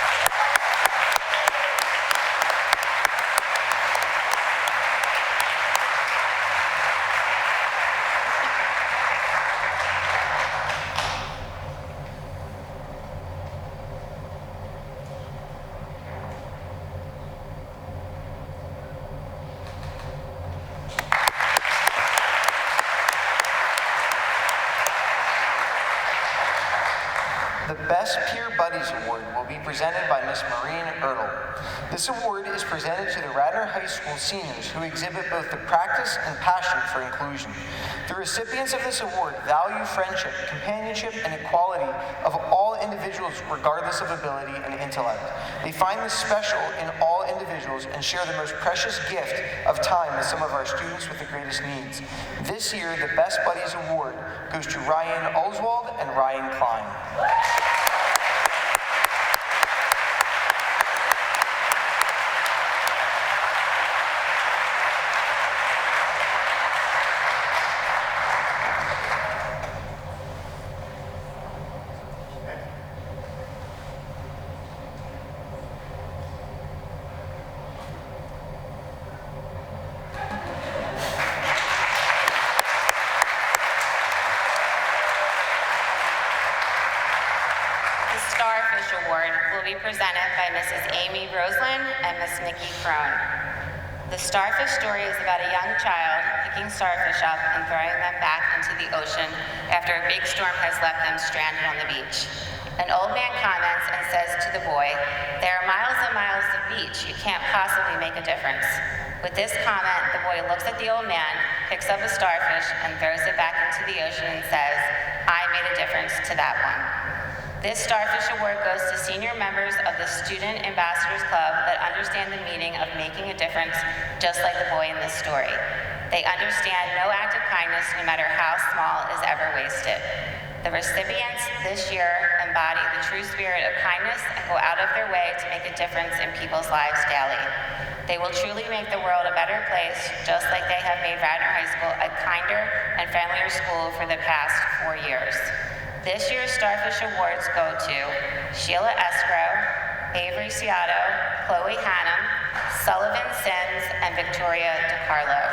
Best Peer Buddies Award will be presented by Miss Maureen Ertl. This award is presented to the Radnor High School seniors who exhibit both the practice and passion for inclusion. The recipients of this award value friendship, companionship, and equality of all individuals regardless of ability and intellect. They find this special in all individuals and share the most precious gift of time with some of our students with the greatest needs. This year, the Best Buddies Award goes to Ryan Oswald and Ryan Klein. Miss Nikki Crone. The starfish story is about a young child picking starfish up and throwing them back into the ocean after a big storm has left them stranded on the beach. An old man comments and says to the boy, "There are miles and miles of beach. You can't possibly make a difference." With this comment, the boy looks at the old man, picks up a starfish, and throws it back into the ocean and says, "I made a difference to that one." This Starfish Award goes to senior members of the Student Ambassadors Club that understand the meaning of making a difference, just like the boy in this story. They understand no act of kindness, no matter how small, is ever wasted. The recipients this year embody the true spirit of kindness and go out of their way to make a difference in people's lives daily. They will truly make the world a better place, just like they have made Radnor High School a kinder and friendlier school for the past 4 years. This year's Starfish Awards go to Sheila Escrow, Avery Ciato, Chloe Hannum, Sullivan Sims, and Victoria DiCarlo.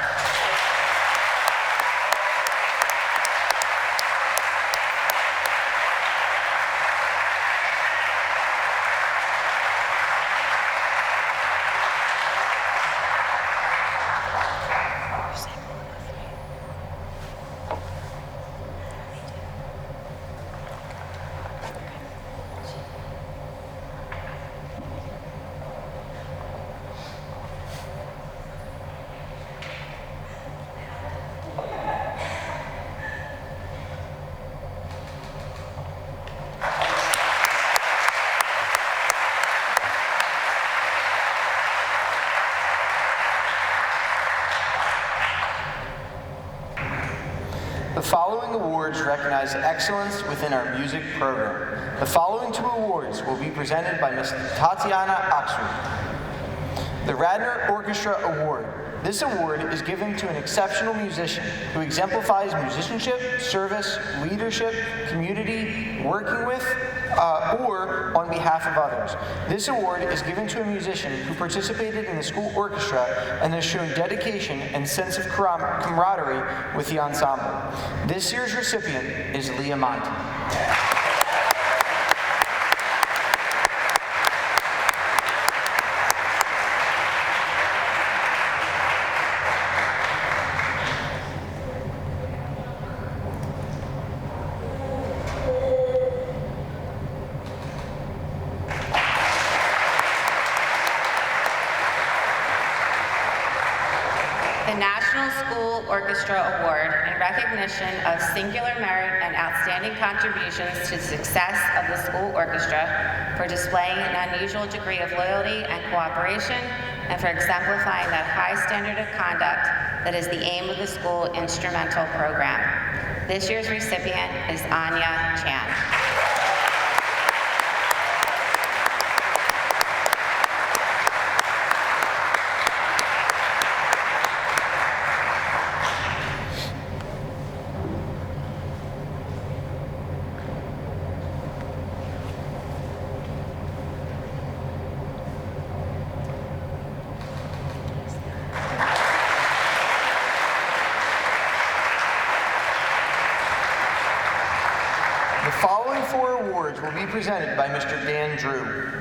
The following awards recognize excellence within our music program. The following 2 awards will be presented by Ms. Tatiana Oxford. The Radnor Orchestra Award. This award is given to an exceptional musician who exemplifies musicianship, service, leadership, community, working with, or on behalf of others. This award is given to a musician who participated in the school orchestra and has shown dedication and sense of camaraderie with the ensemble. This year's recipient is Leah Monti. Orchestra Award in recognition of singular merit and outstanding contributions to the success of the school orchestra, for displaying an unusual degree of loyalty and cooperation, and for exemplifying that high standard of conduct that is the aim of the school instrumental program. This year's recipient is Anya Chan. Will be presented by Mr. Dan Drew.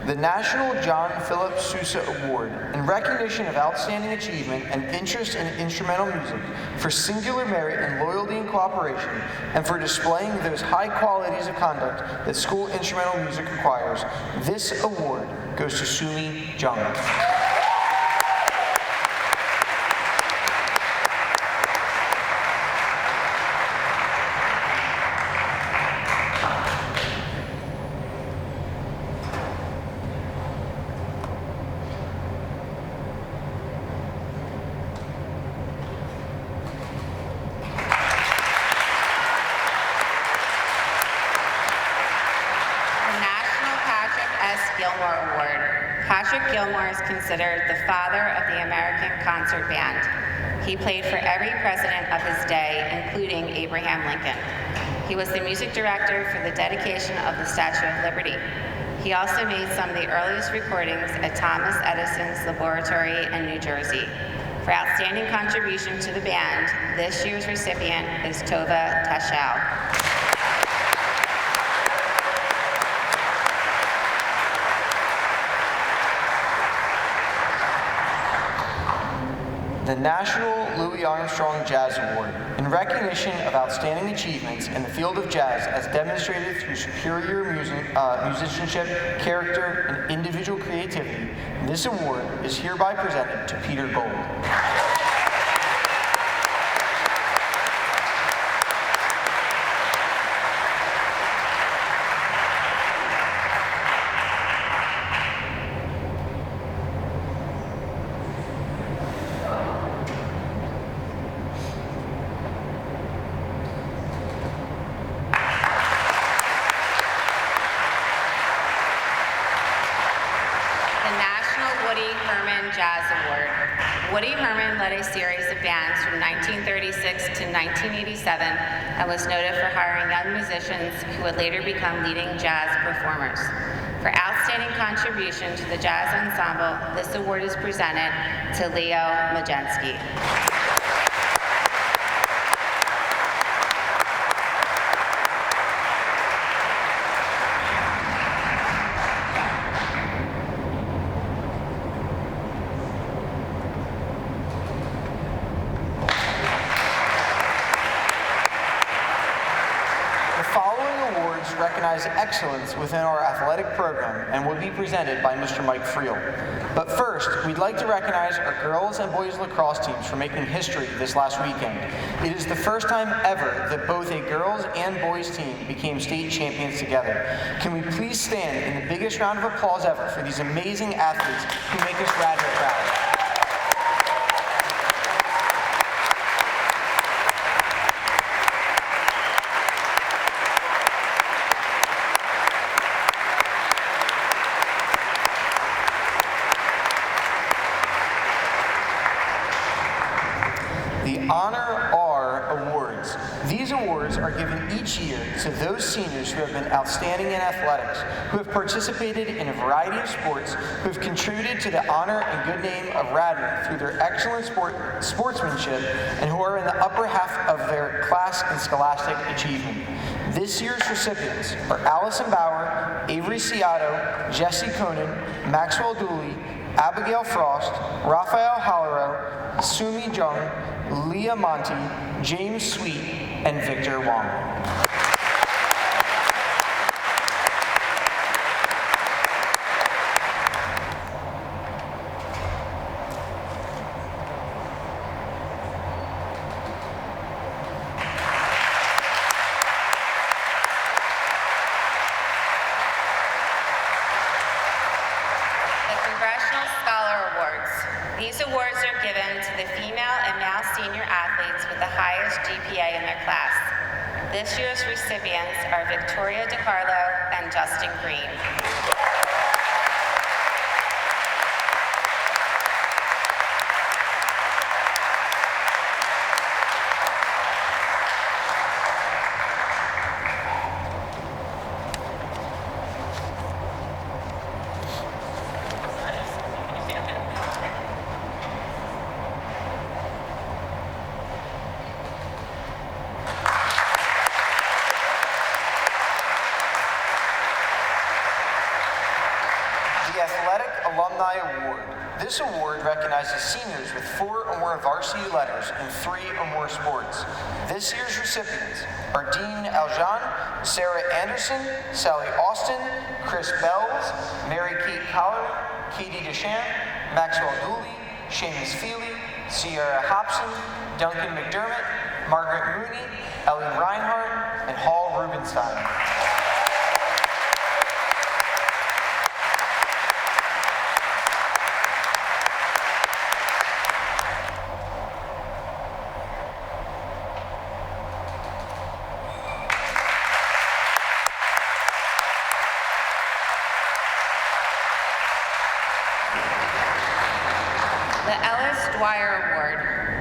The National John Philip Sousa Award in recognition of outstanding achievement and interest in instrumental music, for singular merit and loyalty and cooperation, and for displaying those high qualities of conduct that school instrumental music requires. This award goes to Sumi Jung. Considered the father of the American concert band. He played for every president of his day, including Abraham Lincoln. He was the music director for the dedication of the Statue of Liberty. He also made some of the earliest recordings at Thomas Edison's laboratory in New Jersey. For outstanding contribution to the band, this year's recipient is Tova Tashau. the National Louis Armstrong Jazz Award, in recognition of outstanding achievements in the field of jazz as demonstrated through superior musicianship, character, and individual creativity. This award is hereby presented to Peter Gold. Woody Herman led a series of bands from 1936 to 1987 and was noted for hiring young musicians who would later become leading jazz performers. For outstanding contribution to the jazz ensemble, this award is presented to Leo Majensky. Recognize excellence within our athletic program and will be presented by Mr. Mike Friel. But first, we'd like to recognize our girls and boys lacrosse teams for making history this last weekend. It is the first time ever that both a girls and boys team became state champions together. Can we please stand in the biggest round of applause ever for these amazing athletes who make us Radnor proud. Honor R Awards. These awards are given each year to those seniors who have been outstanding in athletics, who have participated in a variety of sports, who have contributed to the honor and good name of Radnor through their excellent sportsmanship, and who are in the upper half of their class in scholastic achievement. This year's recipients are Allison Bauer, Avery Ciato, Jesse Conan, Maxwell Dooley, Abigail Frost, Raphael Hollero, Sumi Jung, Leah Monty, James Sweet, and Victor Wong. These awards are given to the female and male senior athletes with the highest GPA in their class. This year's recipients are Victoria DiCarlo and Justin Green. Alumni Award. This award recognizes seniors with 4 or more varsity letters in 3 or more sports. This year's recipients are Dean Aljan, Sarah Anderson, Sally Austin, Chris Bells, Mary Kate Collar, Katie Deschamps, Maxwell Dooley, Seamus Feely, Sierra Hobson, Duncan McDermott, Margaret Mooney, Ellie Reinhardt, and Hall Rubenstein.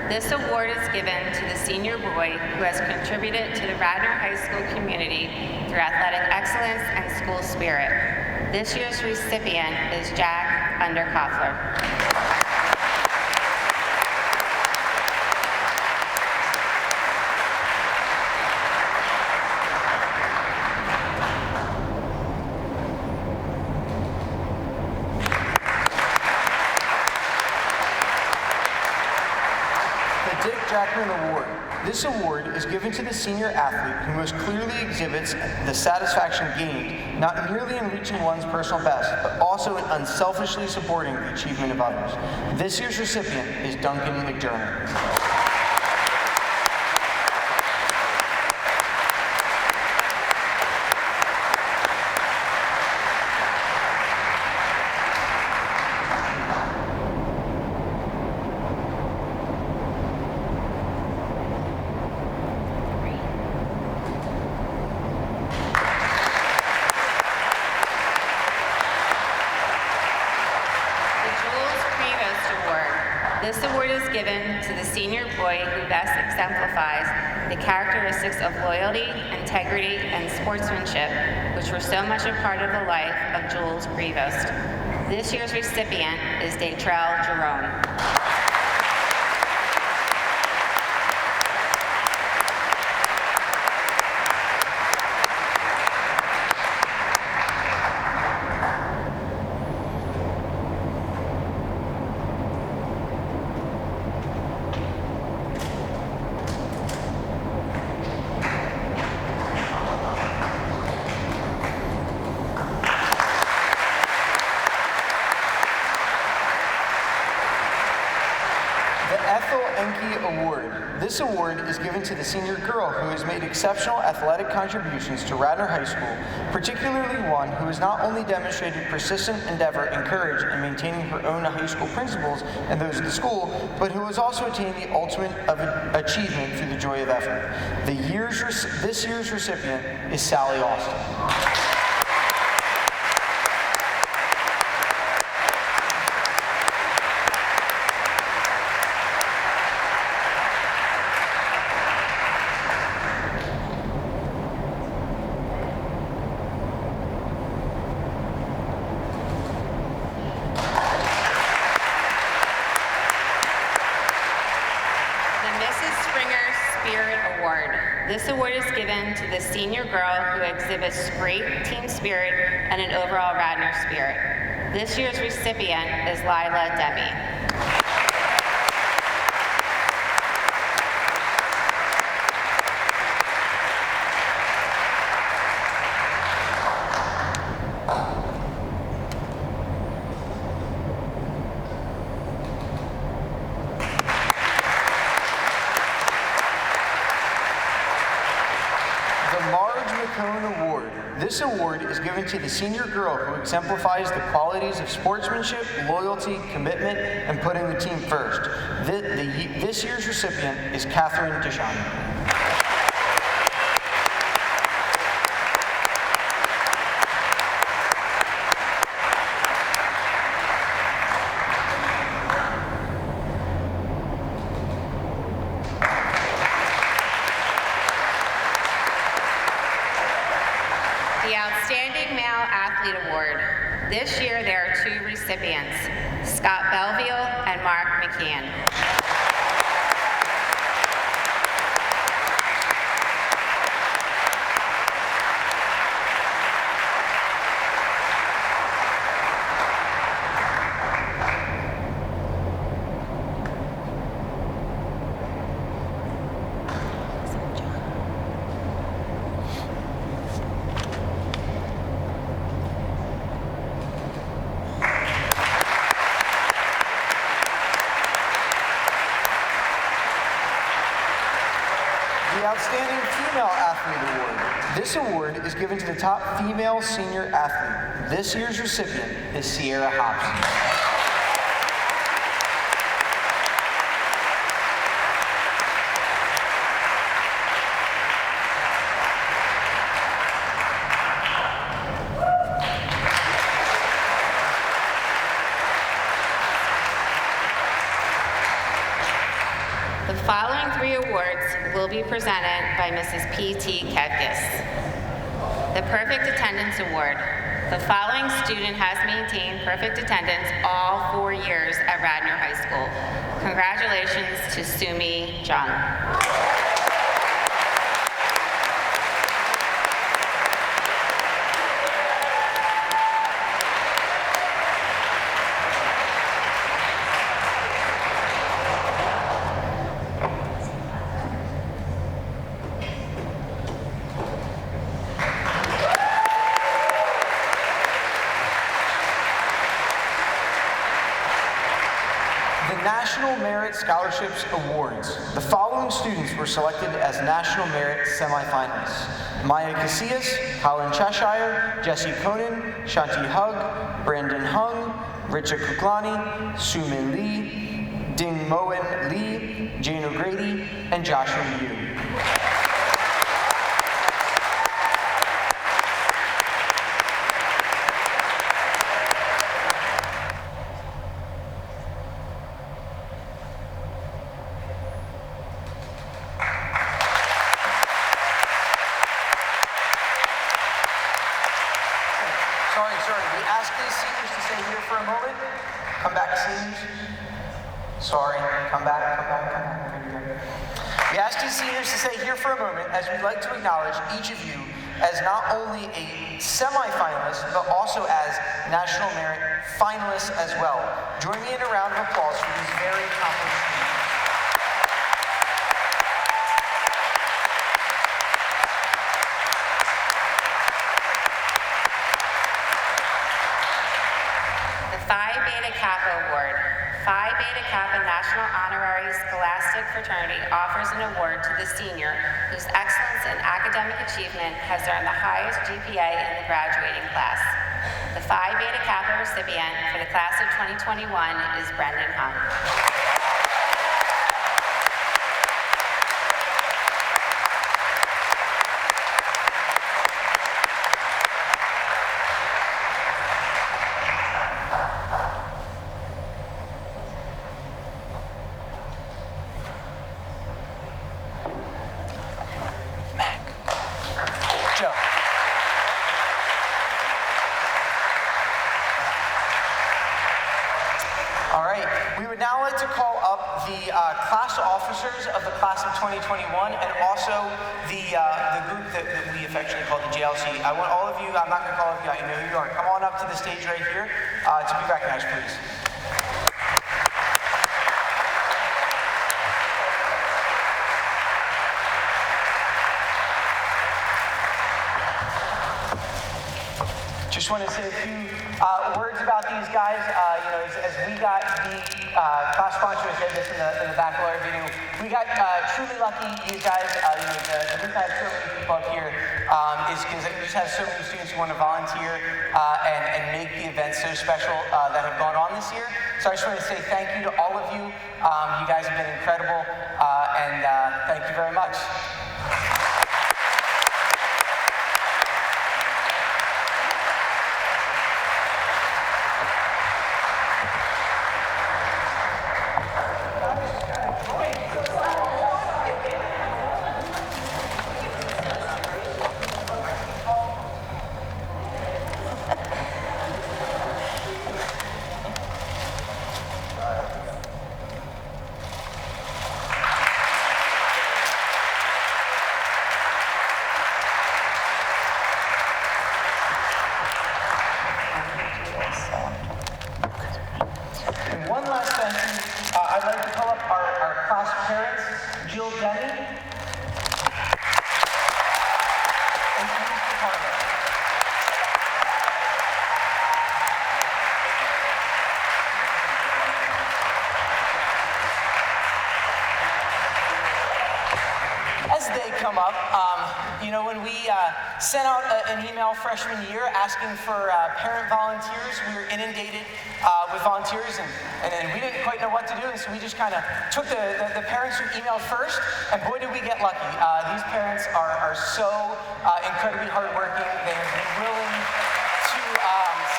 This award is given to the senior boy who has contributed to the Radnor High School community through athletic excellence and school spirit. This year's recipient is Jack Underkoffler. The Dick Jackman Award. This award is given to the senior athlete who most clearly exhibits the satisfaction gained, not merely in reaching one's personal best, but also in unselfishly supporting the achievement of others. This year's recipient is Duncan McDermott. This award is given to the senior boy who best exemplifies the characteristics of loyalty, integrity, and sportsmanship, which were so much a part of the life of Jules Prevost. This year's recipient is Datrell Jerome. This award is given to the senior girl who has made exceptional athletic contributions to Radnor High School, particularly one who has not only demonstrated persistent endeavor and courage in maintaining her own high school principles and those of the school, but who has also attained the ultimate of achievement through the joy of effort. This year's recipient is Sally Austin. This award is given to the senior girl who exhibits great team spirit and an overall Radnor spirit. This year's recipient is Lila Debbie. This award is given to the senior girl who exemplifies the qualities of sportsmanship, loyalty, commitment, and putting the team first. This year's recipient is Catherine Teehan. Award. This year there are two recipients, Scott Belville and Mark McCann. Outstanding Female Athlete Award. This award is given to the top female senior athlete. This year's recipient is Sierra Hobson. The following three awards will be presented by Mrs. P.T. Kedgis. The Perfect Attendance Award. The following student has maintained perfect attendance all 4 years at Radnor High School. Congratulations to Sumi Jung. Scholarships Awards. The following students were selected as National Merit semifinalists: Maya Casillas, Colin Cheshire, Jesse Conan, Shanti Hug, Brandon Hung, Richa Kuklani, Sumin Lee, Ding Moen Lee, Jane O'Grady, and Joshua Yu. Sorry, we asked these seniors to stay here for a moment. Come back, seniors. Sorry, come back. We asked these seniors to stay here for a moment as we'd like to acknowledge each of you as not only a semi-finalist, but also as National Merit finalists as well. Join me in a round of applause for these very accomplished students. Phi Beta Kappa Award. Phi Beta Kappa National Honorary Scholastic Fraternity offers an award to the senior whose excellence in academic achievement has earned the highest GPA in the graduating class. The Phi Beta Kappa recipient for the class of 2021 is Brendan Hung. Now I'd like to call up the class officers of the class of 2021 and also the group that we affectionately call the JLC. I want all of you, I'm not going to call you out, you know who you are. Come on up to the stage right here to be recognized, please. Just want to say a few words about these guys. As we got the class sponsors did this in the baccalaureate video, we got truly lucky. These guys, the reason I have so many people up here is because we just have so many students who want to volunteer and make the events so special that have gone on this year. So I just want to say thank you to all of you. You guys have been incredible, and thank you very much. When we sent out an email freshman year asking for parent volunteers, we were inundated with volunteers, and we didn't quite know what to do, and so we just kind of took the parents who emailed first, and boy did we get lucky. These parents are so incredibly hardworking. They have been willing to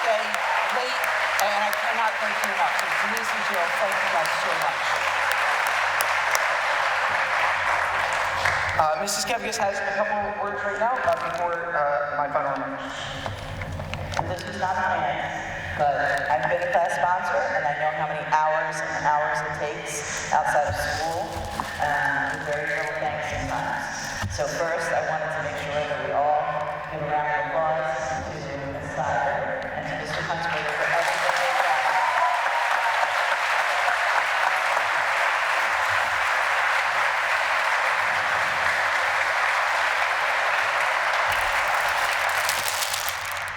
stay late, and I cannot thank you enough. So Denise and Jill, thank you guys so much. Mrs. Kevgas has a couple of words right now before my final remarks. This was not planned, but I've been a class sponsor, and I know how many hours and hours it takes outside of school, and very little thanks sometimes. So first, I wanted to make sure that we all give a round of applause to Ms. Snyder and to Mr. Huntsberger for everything they've done.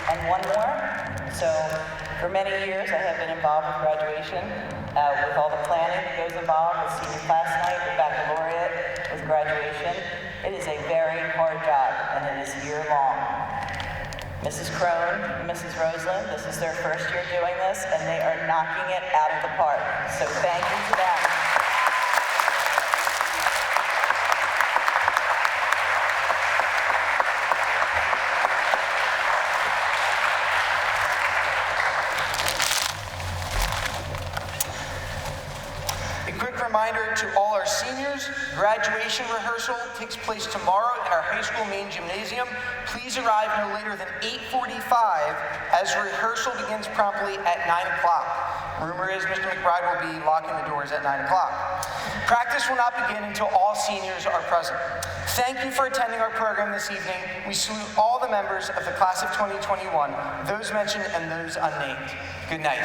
And one more, So for many years, I have been involved with graduation, with all the planning that goes involved with senior class night, with baccalaureate, with graduation. It is a very hard job, and it is year-long. Mrs. Crone and Mrs. Roseland, this is their first year doing this, and they are knocking it out of the park. So thank you to them. Reminder to all our seniors, graduation rehearsal takes place tomorrow in our high school main gymnasium. Please arrive no later than 8:45 as rehearsal begins promptly at 9 o'clock. Rumor is Mr. McBride will be locking the doors at 9 o'clock. Practice will not begin until all seniors are present. Thank you for attending our program this evening. We salute all the members of the class of 2021, those mentioned and those unnamed. Good night.